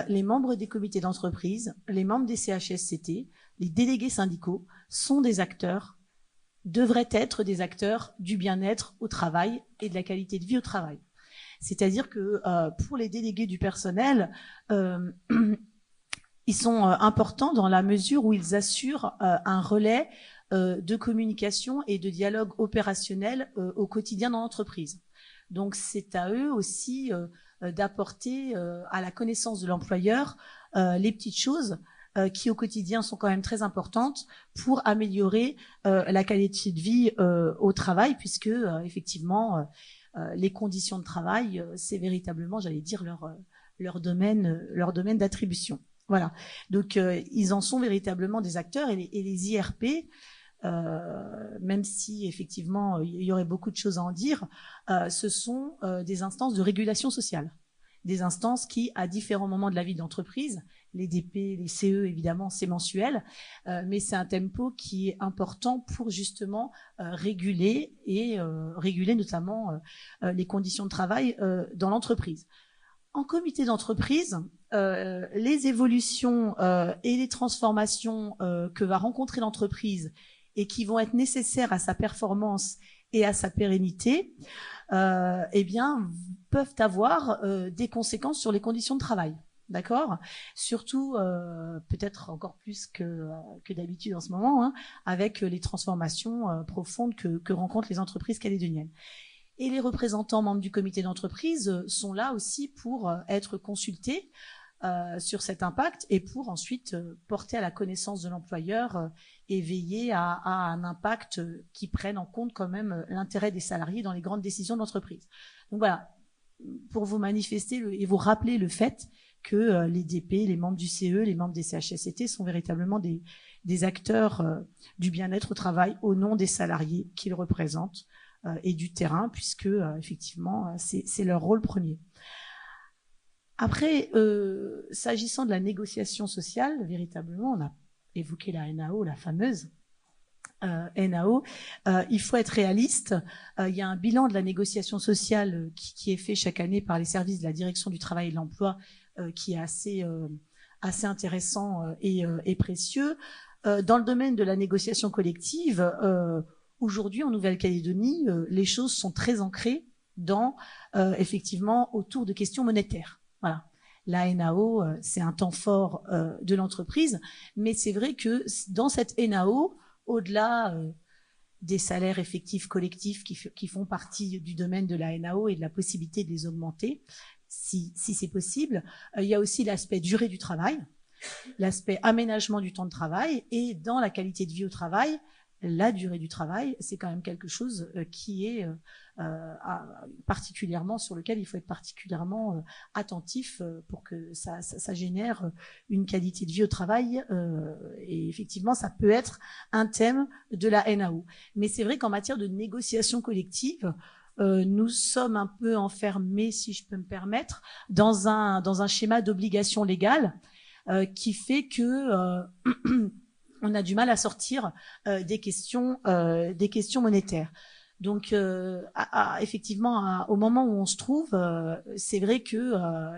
les membres des comités d'entreprise, les membres des CHSCT, les délégués syndicaux sont des acteurs, devraient être des acteurs du bien-être au travail et de la qualité de vie au travail. C'est-à-dire que pour les délégués du personnel, ils sont importants dans la mesure où ils assurent un relais de communication et de dialogue opérationnel au quotidien dans l'entreprise. Donc c'est à eux aussi d'apporter à la connaissance de l'employeur les petites choses qui au quotidien sont quand même très importantes pour améliorer la qualité de vie au travail, puisque effectivement les conditions de travail c'est véritablement, j'allais dire, leur domaine d'attribution. Voilà. Donc ils en sont véritablement des acteurs et les IRP, même si effectivement il y aurait beaucoup de choses à en dire, ce sont des instances de régulation sociale, des instances qui, à différents moments de la vie de l'entreprise, les DP, les CE, évidemment, c'est mensuel, mais c'est un tempo qui est important pour justement réguler notamment les conditions de travail dans l'entreprise. En comité d'entreprise, les évolutions et les transformations que va rencontrer l'entreprise et qui vont être nécessaires à sa performance et à sa pérennité, eh bien, peuvent avoir des conséquences sur les conditions de travail. D'accord ? Surtout, peut-être encore plus que d'habitude en ce moment, hein, avec les transformations profondes que rencontrent les entreprises calédoniennes. Et les représentants membres du comité d'entreprise sont là aussi pour être consultés sur cet impact et pour ensuite porter à la connaissance de l'employeur et veiller à un impact qui prenne en compte quand même l'intérêt des salariés dans les grandes décisions de l'entreprise. Donc voilà, pour vous manifester et vous rappeler le fait que les DP, les membres du CE, les membres des CHSCT sont véritablement des acteurs du bien-être au travail au nom des salariés qu'ils représentent et du terrain, puisque effectivement c'est leur rôle premier. Après, s'agissant de la négociation sociale, véritablement, on a évoqué la NAO, la fameuse. NAO, il faut être réaliste. Il y a un bilan de la négociation sociale qui est fait chaque année par les services de la direction du travail et de l'emploi qui est assez intéressant et précieux. Dans le domaine de la négociation collective, aujourd'hui en Nouvelle-Calédonie, les choses sont très ancrées dans effectivement autour de questions monétaires. Voilà. La NAO, c'est un temps fort de l'entreprise, mais c'est vrai que dans cette NAO, au-delà des salaires effectifs collectifs qui font partie du domaine de la NAO et de la possibilité de les augmenter, si c'est possible, il y a aussi l'aspect durée du travail, l'aspect aménagement du temps de travail, et dans la qualité de vie au travail, la durée du travail, c'est quand même quelque chose qui est particulièrement, sur lequel il faut être particulièrement attentif pour que ça génère une qualité de vie au travail. Et effectivement, ça peut être un thème de la NAO. Mais c'est vrai qu'en matière de négociation collective, nous sommes un peu enfermés, si je peux me permettre, dans un schéma d'obligation légale qui fait que on a du mal à sortir des questions monétaires. Donc, effectivement, au moment où on se trouve, c'est vrai que,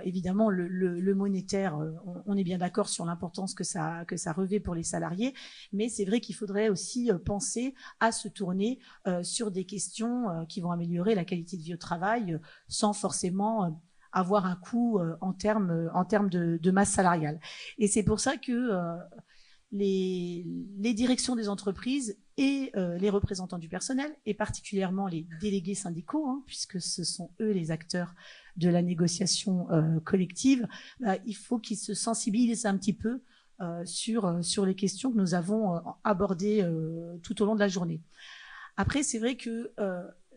évidemment, le monétaire, on est bien d'accord sur l'importance que ça revêt pour les salariés, mais c'est vrai qu'il faudrait aussi penser à se tourner sur des questions qui vont améliorer la qualité de vie au travail, sans forcément avoir un coût en termes de masse salariale. Et c'est pour ça que les directions des entreprises et les représentants du personnel, et particulièrement les délégués syndicaux, puisque ce sont eux les acteurs de la négociation collective, il faut qu'ils se sensibilisent un petit peu sur les questions que nous avons abordées tout au long de la journée. Après, c'est vrai que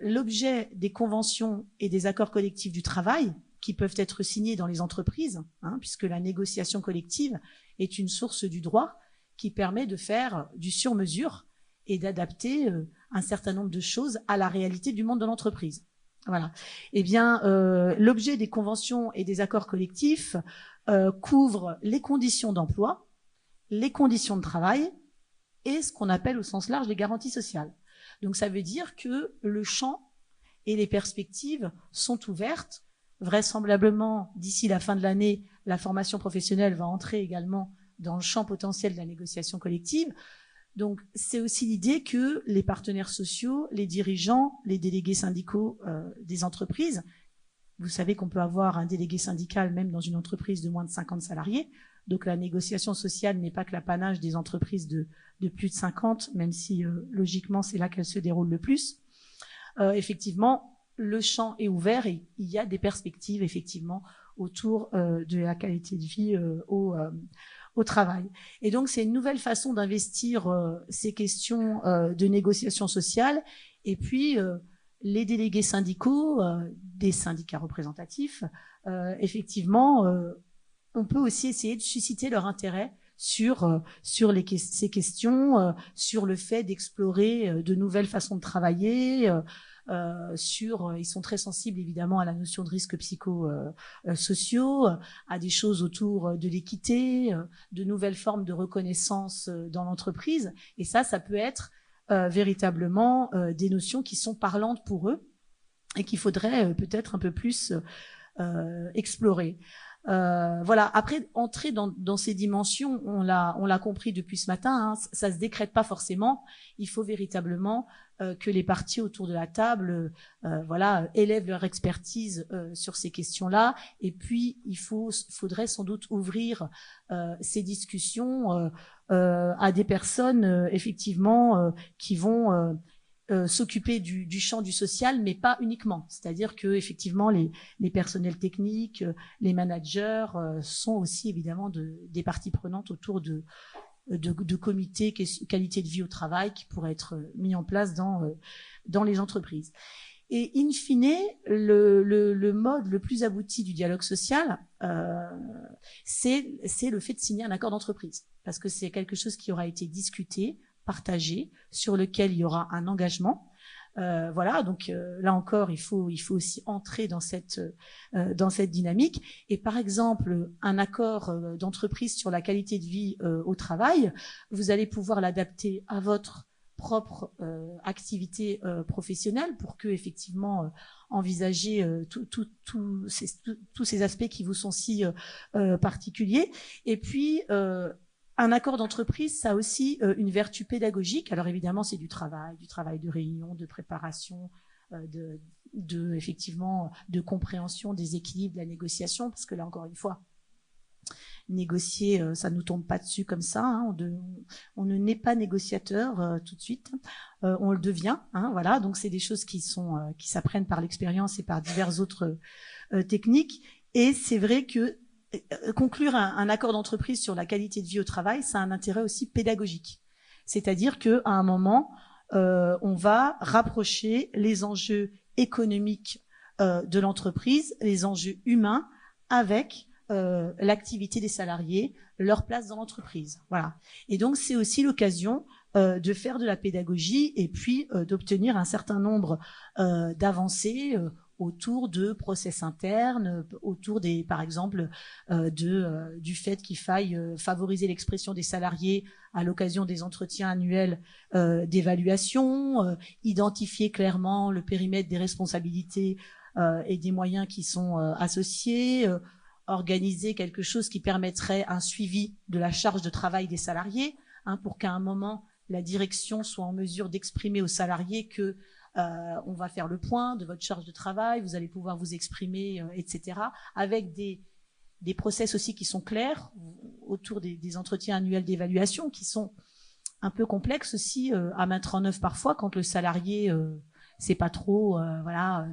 l'objet des conventions et des accords collectifs du travail, qui peuvent être signés dans les entreprises, puisque la négociation collective est une source du droit qui permet de faire du sur-mesure et d'adapter un certain nombre de choses à la réalité du monde de l'entreprise. Voilà. Eh bien, l'objet des conventions et des accords collectifs couvre les conditions d'emploi, les conditions de travail et ce qu'on appelle au sens large les garanties sociales. Donc, ça veut dire que le champ et les perspectives sont ouvertes. Vraisemblablement, d'ici la fin de l'année, la formation professionnelle va entrer également dans le champ potentiel de la négociation collective. Donc, c'est aussi l'idée que les partenaires sociaux, les dirigeants, les délégués syndicaux des entreprises, vous savez qu'on peut avoir un délégué syndical même dans une entreprise de moins de 50 salariés. Donc, la négociation sociale n'est pas que l'apanage des entreprises de plus de 50, même si logiquement, c'est là qu'elle se déroule le plus. Effectivement, le champ est ouvert et il y a des perspectives, effectivement, autour de la qualité de vie au travail. Et donc, c'est une nouvelle façon d'investir ces questions de négociation sociale. Et puis, les délégués syndicaux, des syndicats représentatifs, effectivement, on peut aussi essayer de susciter leur intérêt sur ces questions, sur le fait d'explorer de nouvelles façons de travailler, ils sont très sensibles évidemment à la notion de risques psychosociaux, à des choses autour de l'équité, de nouvelles formes de reconnaissance dans l'entreprise. Et ça peut être véritablement des notions qui sont parlantes pour eux et qu'il faudrait peut-être un peu plus explorer. Voilà. Après, entrer dans ces dimensions, on l'a compris depuis ce matin, ça se décrète pas forcément. Il faut véritablement que les parties autour de la table, élèvent leur expertise sur ces questions-là. Et puis, faudrait sans doute ouvrir ces discussions à des personnes, effectivement, qui vont s'occuper du champ du social, mais pas uniquement. C'est-à-dire que effectivement, les personnels techniques, les managers sont aussi évidemment des parties prenantes autour de comités qualité de vie au travail qui pourraient être mis en place dans les entreprises. Et in fine, le mode le plus abouti du dialogue social, c'est le fait de signer un accord d'entreprise, parce que c'est quelque chose qui aura été discuté, partagé, sur lequel il y aura un engagement. Donc là encore, il faut aussi entrer dans cette dynamique. Et par exemple, un accord d'entreprise sur la qualité de vie au travail, vous allez pouvoir l'adapter à votre propre activité professionnelle pour que effectivement envisager tous ces aspects qui vous sont si particuliers. Et puis un accord d'entreprise, ça a aussi une vertu pédagogique. Alors évidemment, c'est du travail de réunion, de préparation, effectivement de compréhension des équilibres de la négociation, parce que là encore une fois, négocier, ça nous tombe pas dessus comme ça. Hein, on ne naît pas négociateur tout de suite, on le devient. Hein, voilà, donc c'est des choses qui s'apprennent par l'expérience et par diverses autres techniques. Et c'est vrai que conclure un accord d'entreprise sur la qualité de vie au travail, ça a un intérêt aussi pédagogique. C'est-à-dire que à un moment, on va rapprocher les enjeux économiques de l'entreprise, les enjeux humains avec l'activité des salariés, leur place dans l'entreprise. Voilà. Et donc, c'est aussi l'occasion de faire de la pédagogie et puis d'obtenir un certain nombre d'avancées autour de process internes, autour par exemple, du fait qu'il faille favoriser l'expression des salariés à l'occasion des entretiens annuels d'évaluation, identifier clairement le périmètre des responsabilités et des moyens qui sont associés, organiser quelque chose qui permettrait un suivi de la charge de travail des salariés, hein, pour qu'à un moment, la direction soit en mesure d'exprimer aux salariés que on va faire le point de votre charge de travail, vous allez pouvoir vous exprimer, etc., avec des process aussi qui sont clairs autour des entretiens annuels d'évaluation, qui sont un peu complexes aussi à mettre en œuvre parfois quand le salarié sait pas trop, voilà,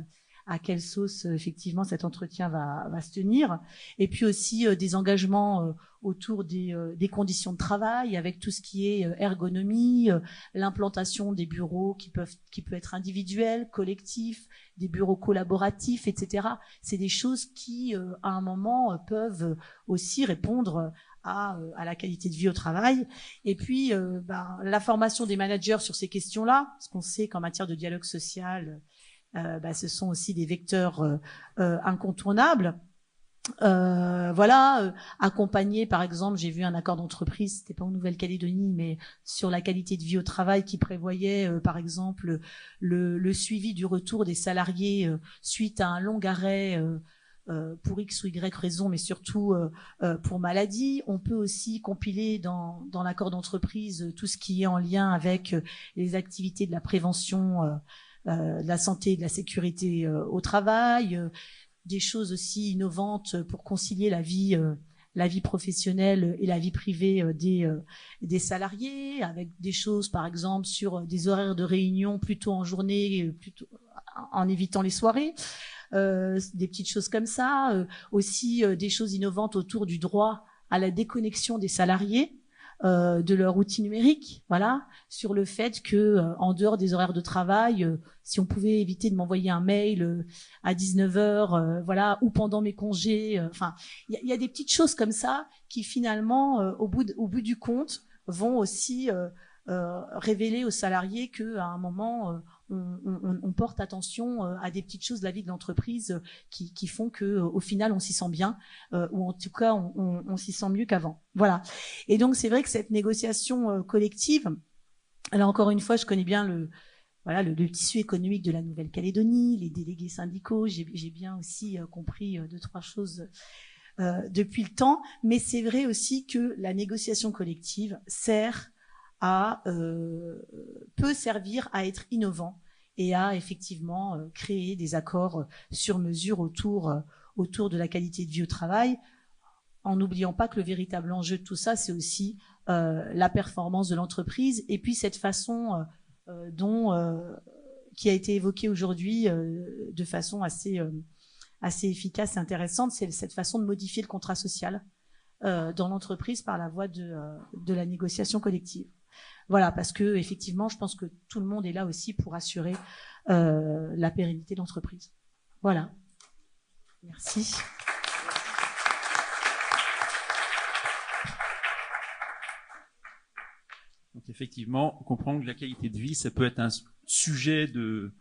à quelle sauce effectivement cet entretien va se tenir. Et puis aussi des engagements autour des conditions de travail, avec tout ce qui est ergonomie, l'implantation des bureaux qui peut être individuels, collectifs, des bureaux collaboratifs, etc. C'est des choses qui, à un moment, peuvent aussi répondre à la qualité de vie au travail. Et puis, la formation des managers sur ces questions-là, parce qu'on sait qu'en matière de dialogue social, ce sont aussi des vecteurs incontournables. Voilà, accompagner, par exemple, j'ai vu un accord d'entreprise, c'était pas en Nouvelle-Calédonie, mais sur la qualité de vie au travail, qui prévoyait, par exemple, le suivi du retour des salariés suite à un long arrêt pour X ou Y raison, mais surtout pour maladie. On peut aussi compiler dans l'accord d'entreprise tout ce qui est en lien avec les activités de la prévention de la santé et de la sécurité au travail, des choses aussi innovantes pour concilier la vie professionnelle et la vie privée des salariés, avec des choses par exemple sur des horaires de réunion plutôt en journée, plutôt en évitant les soirées, des petites choses comme ça, aussi des choses innovantes autour du droit à la déconnexion des salariés de leur outil numérique, voilà, sur le fait que en dehors des horaires de travail, si on pouvait éviter de m'envoyer un mail à 19h, voilà, ou pendant mes congés, enfin, il y a des petites choses comme ça qui finalement, au bout du compte, vont aussi révéler aux salariés que à un moment on porte attention à des petites choses de la vie de l'entreprise qui font que au final on s'y sent bien, ou en tout cas on s'y sent mieux qu'avant. Voilà. Et donc c'est vrai que cette négociation collective, là encore une fois, je connais bien le tissu économique de la Nouvelle-Calédonie, les délégués syndicaux, j'ai bien aussi compris 2-3 choses depuis le temps, mais c'est vrai aussi que la négociation collective peut servir à être innovant et à effectivement créer des accords sur mesure autour de la qualité de vie au travail, en n'oubliant pas que le véritable enjeu de tout ça, c'est aussi la performance de l'entreprise, et puis cette façon qui a été évoquée aujourd'hui de façon assez efficace et intéressante, c'est cette façon de modifier le contrat social dans l'entreprise par la voie de la négociation collective. Voilà, parce que effectivement, je pense que tout le monde est là aussi pour assurer la pérennité de l'entreprise. Voilà. Merci. Donc effectivement, comprendre que la qualité de vie, ça peut être un sujet de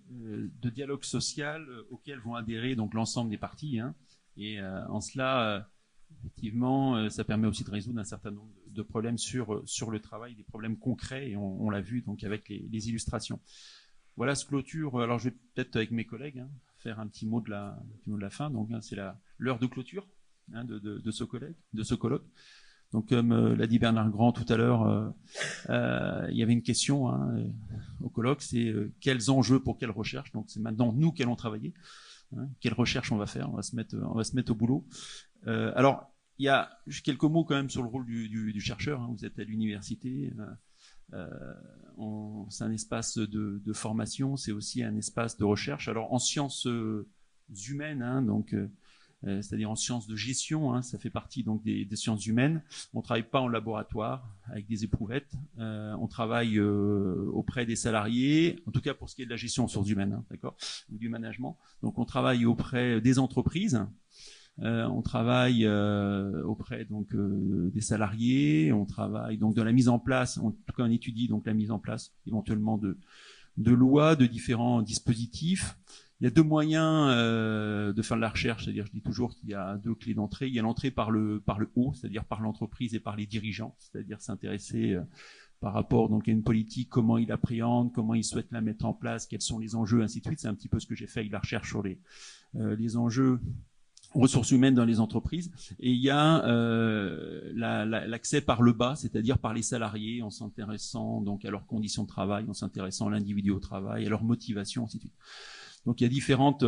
dialogue social auquel vont adhérer donc l'ensemble des parties. Hein. Et en cela, Effectivement, ça permet aussi de résoudre un certain nombre de problèmes sur le travail, des problèmes concrets, et on l'a vu donc avec les illustrations. Voilà ce clôture. Alors je vais peut-être avec mes collègues faire un petit mot de la fin. Donc c'est l'heure de clôture de ce colloque. Donc comme l'a dit Bernard Grand tout à l'heure, il y avait une question au colloque, c'est quels enjeux pour quelle recherche. Donc c'est maintenant nous qui allons travailler. Quelle recherche on va faire. On va se mettre au boulot. Alors il y a juste quelques mots quand même sur le rôle du chercheur. Vous êtes à l'université. C'est un espace de formation, c'est aussi un espace de recherche. Alors en sciences humaines, donc c'est-à-dire en sciences de gestion, ça fait partie donc des sciences humaines. On travaille pas en laboratoire avec des éprouvettes. On travaille auprès des salariés, en tout cas pour ce qui est de la gestion en ressources humaines, d'accord, ou du management. Donc on travaille auprès des entreprises. On travaille auprès donc des salariés, on travaille donc de la mise en place, en tout cas on étudie donc la mise en place éventuellement de lois, de différents dispositifs. Il y a deux moyens de faire de la recherche, c'est-à-dire je dis toujours qu'il y a deux clés d'entrée. Il y a l'entrée par le haut, c'est-à-dire par l'entreprise et par les dirigeants, c'est-à-dire s'intéresser par rapport donc à une politique, comment il appréhende, comment il souhaite la mettre en place, quels sont les enjeux, ainsi de suite. C'est un petit peu ce que j'ai fait avec la recherche sur les enjeux ressources humaines dans les entreprises, et il y a l'accès par le bas, c'est-à-dire par les salariés, en s'intéressant donc à leurs conditions de travail, en s'intéressant à l'individu au travail, à leur motivation, ainsi de suite. Donc il y a différents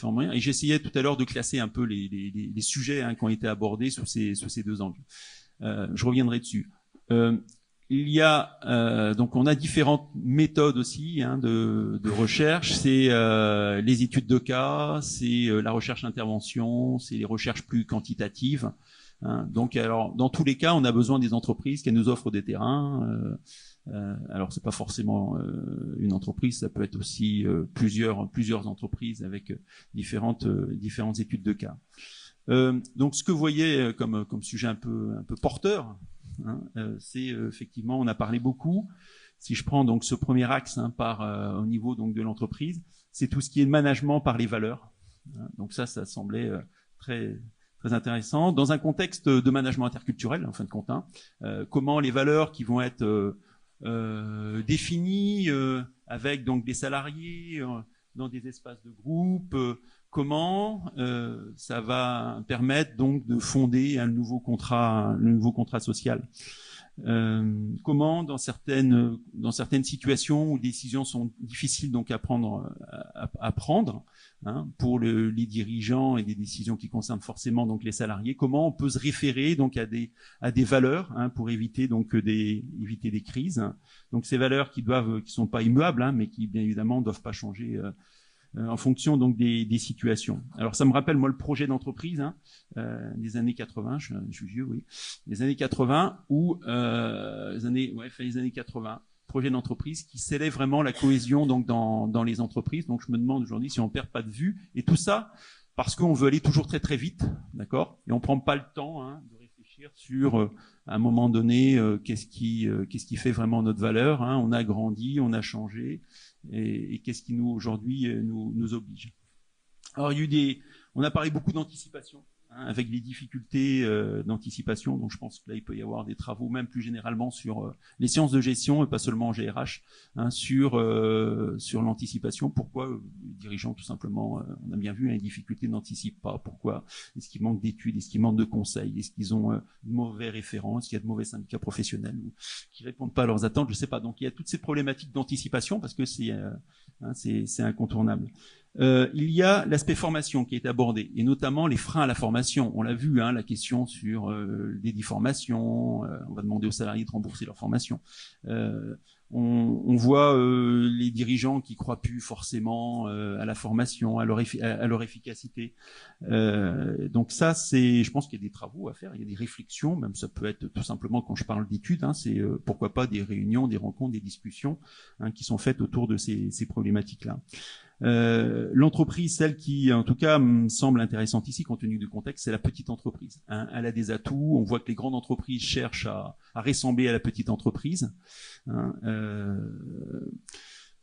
moyens, et j'essayais tout à l'heure de classer un peu les sujets qui ont été abordés sous ces deux angles. Je reviendrai dessus. Il y a donc on a différentes méthodes aussi de recherche. C'est les études de cas, c'est la recherche intervention, c'est les recherches plus quantitatives. Donc alors dans tous les cas, on a besoin des entreprises qui nous offrent des terrains. Alors c'est pas forcément une entreprise, ça peut être aussi plusieurs entreprises avec différentes études de cas. Donc ce que vous voyez comme sujet un peu porteur. C'est effectivement, on a parlé beaucoup. Si je prends donc ce premier axe au niveau donc de l'entreprise, c'est tout ce qui est management par les valeurs. Donc ça semblait très très intéressant dans un contexte de management interculturel en fin de compte. Comment les valeurs qui vont être définies avec donc des salariés dans des espaces de groupe. Comment ça va permettre donc de fonder un nouveau contrat social. Comment dans certaines situations où les décisions sont difficiles donc à prendre pour les dirigeants et des décisions qui concernent forcément donc les salariés, comment on peut se référer donc à des valeurs pour éviter des crises. Donc ces valeurs qui sont pas immuables mais qui bien évidemment doivent pas changer en fonction donc des situations. Alors ça me rappelle moi le projet d'entreprise des années 80, je suis vieux, oui, des années 80 où les années 80, projet d'entreprise qui scellait vraiment la cohésion donc dans les entreprises. Donc je me demande aujourd'hui si on perd pas de vue, et tout ça parce qu'on veut aller toujours très très vite, d'accord, et on prend pas le temps de réfléchir sur à un moment donné qu'est-ce qui fait vraiment notre valeur. On a grandi, on a changé. Et qu'est-ce qui nous aujourd'hui nous oblige. Alors on a parlé beaucoup d'anticipation avec les difficultés d'anticipation, donc je pense que là il peut y avoir des travaux même plus généralement sur les sciences de gestion et pas seulement en GRH sur l'anticipation. Pourquoi les dirigeants tout simplement, on a bien vu, les difficultés n'anticipent pas. Pourquoi? Est-ce qu'il manque d'études? Est-ce qu'il manque de conseils? Est-ce qu'ils ont de mauvais référents? Est-ce qu'il y a de mauvais syndicats professionnels qui répondent pas à leurs attentes? Je sais pas. Donc il y a toutes ces problématiques d'anticipation parce que c'est incontournable. Il y a l'aspect formation qui est abordé, et notamment les freins à la formation. On l'a vu, la question sur les déformations. On va demander aux salariés de rembourser leur formation. On voit les dirigeants qui croient plus forcément à la formation, à leur efficacité. Donc ça, je pense qu'il y a des travaux à faire, il y a des réflexions, même ça peut être tout simplement quand je parle d'études, c'est pourquoi pas des réunions, des rencontres, des discussions qui sont faites autour de ces problématiques-là. L'entreprise, celle qui en tout cas me semble intéressante ici compte tenu du contexte, c'est la petite entreprise. Elle a des atouts. On voit que les grandes entreprises cherchent à ressembler à la petite entreprise.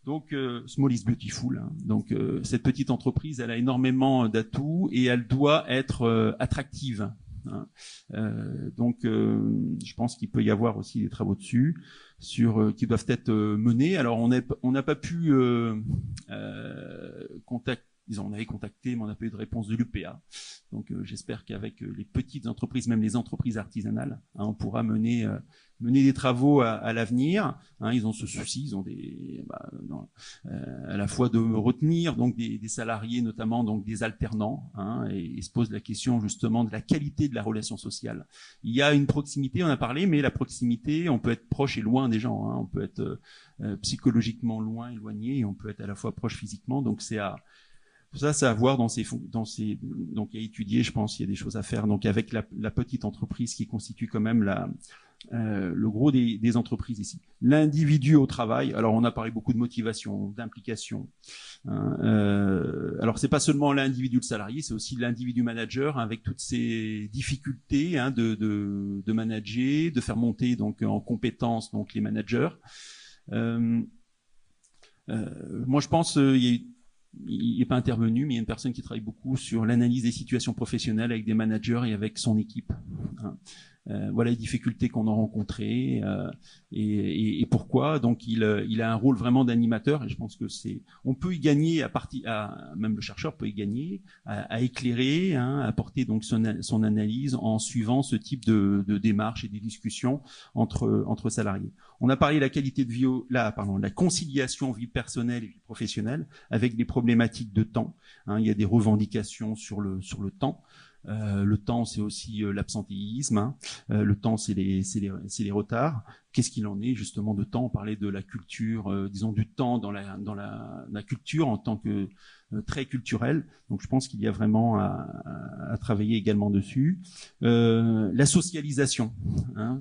Donc small is beautiful. Donc cette petite entreprise, elle a énormément d'atouts et elle doit être attractive. hein. Donc, je pense qu'il peut y avoir aussi des travaux dessus, qui doivent être menés. Alors, on n'a pas pu contacter. On avait contacté, mais on n'a pas eu de réponse de l'UPA. Donc, j'espère qu'avec les petites entreprises, même les entreprises artisanales, hein, on pourra mener des travaux à l'avenir. Hein, ils ont ce souci, ils ont à la fois de retenir donc des salariés, notamment donc des alternants, hein, et se pose la question justement de la qualité de la relation sociale. Il y a une proximité, on a parlé, mais la proximité, on peut être proche et loin des gens. Hein, on peut être psychologiquement loin, éloigné, et on peut être à la fois proche physiquement. Donc c'est à voir donc à étudier, je pense, il y a des choses à faire. Donc avec la petite entreprise qui constitue quand même le gros des entreprises ici. L'individu au travail. Alors on a parlé beaucoup de motivation, d'implication. Hein, alors c'est pas seulement l'individu le salarié, c'est aussi l'individu manager, hein, avec toutes ces difficultés, hein, de manager, de faire monter donc en compétences donc les managers. Moi je pense il n'est pas intervenu, mais il y a une personne qui travaille beaucoup sur l'analyse des situations professionnelles avec des managers et avec son équipe. Hein. Voilà les difficultés qu'on a rencontrées et pourquoi. Donc il a un rôle vraiment d'animateur et je pense que on peut y gagner même le chercheur peut y gagner à éclairer, hein, à apporter donc son analyse en suivant ce type de démarche et des discussions entre salariés. On a parlé de la qualité de vie, la conciliation vie personnelle et vie professionnelle avec des problématiques de temps. Hein, il y a des revendications sur le temps. Le temps, c'est aussi l'absentéisme. Hein. Le temps, c'est les retards. Qu'est-ce qu'il en est justement de temps? On parlait de la culture, disons du temps dans la culture en tant que très culturel. Donc je pense qu'il y a vraiment à travailler également dessus. La socialisation, hein,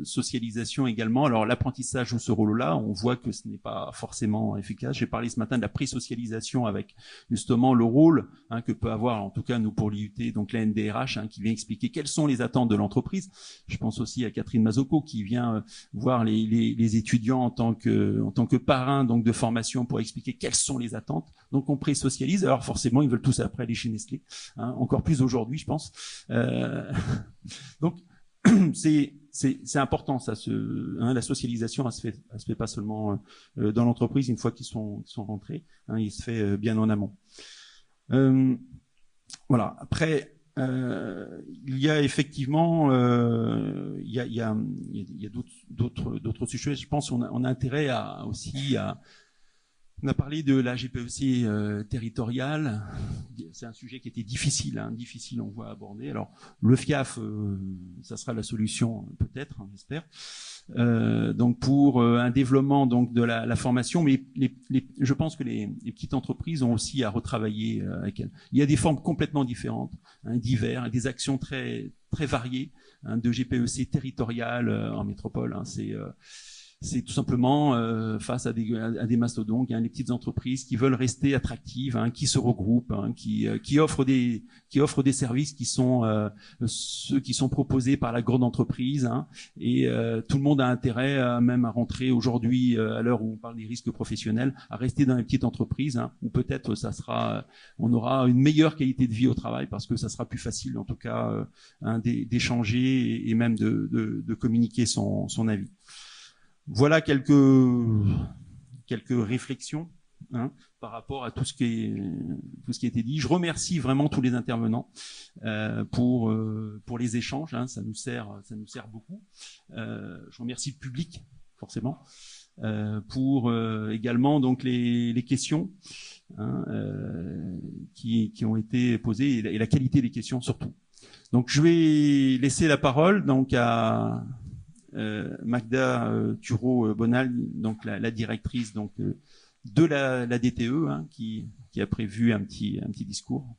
socialisation également. Alors l'apprentissage joue ce rôle-là. On voit que ce n'est pas forcément efficace. J'ai parlé ce matin de la pré-socialisation avec justement le rôle, hein, que peut avoir, en tout cas nous pour l'IUT, donc la NDRH, hein, qui vient expliquer quelles sont les attentes de l'entreprise. Je pense aussi à Catherine Mazocco qui vient voir les étudiants en tant que parrain donc de formation pour expliquer quelles sont les attentes. Donc on pré-socialise. Alors forcément ils veulent tous après aller chez Nestlé, hein, encore plus aujourd'hui je pense. Donc c'est important ça, la socialisation elle se fait pas seulement dans l'entreprise une fois qu'ils sont rentrés, hein, il se fait bien en amont. Voilà. Après il y a effectivement il y a d'autres sujets. Je pense qu'on a intérêt on a parlé de la GPEC territoriale. C'est un sujet qui était difficile, on voit aborder. Alors le FIAF, ça sera la solution peut-être, hein, j'espère. Donc pour un développement donc de la formation, mais je pense que les petites entreprises ont aussi à retravailler avec elles. Il y a des formes complètement différentes, hein, diverses, des actions très très variées, hein, de GPEC territoriale en métropole. Hein, c'est tout simplement face à des mastodontes, hein, les petites entreprises qui veulent rester attractives, hein, qui se regroupent, hein, qui offrent des services qui sont ceux qui sont proposés par la grande entreprise, hein, et tout le monde a intérêt même à rentrer aujourd'hui à l'heure où on parle des risques professionnels, à rester dans les petites entreprises, hein, où peut-être on aura une meilleure qualité de vie au travail parce que ça sera plus facile en tout cas hein, d'échanger et même de communiquer son avis. Voilà quelques réflexions, hein, par rapport à tout ce qui a été dit. Je remercie vraiment tous les intervenants pour les échanges, hein, ça nous sert beaucoup. Je remercie le public forcément pour également donc les questions, hein, qui ont été posées et la qualité des questions surtout. Donc je vais laisser la parole donc à Magda Thureau-Bonal, donc la directrice donc de la DTE, hein, qui a prévu un petit discours.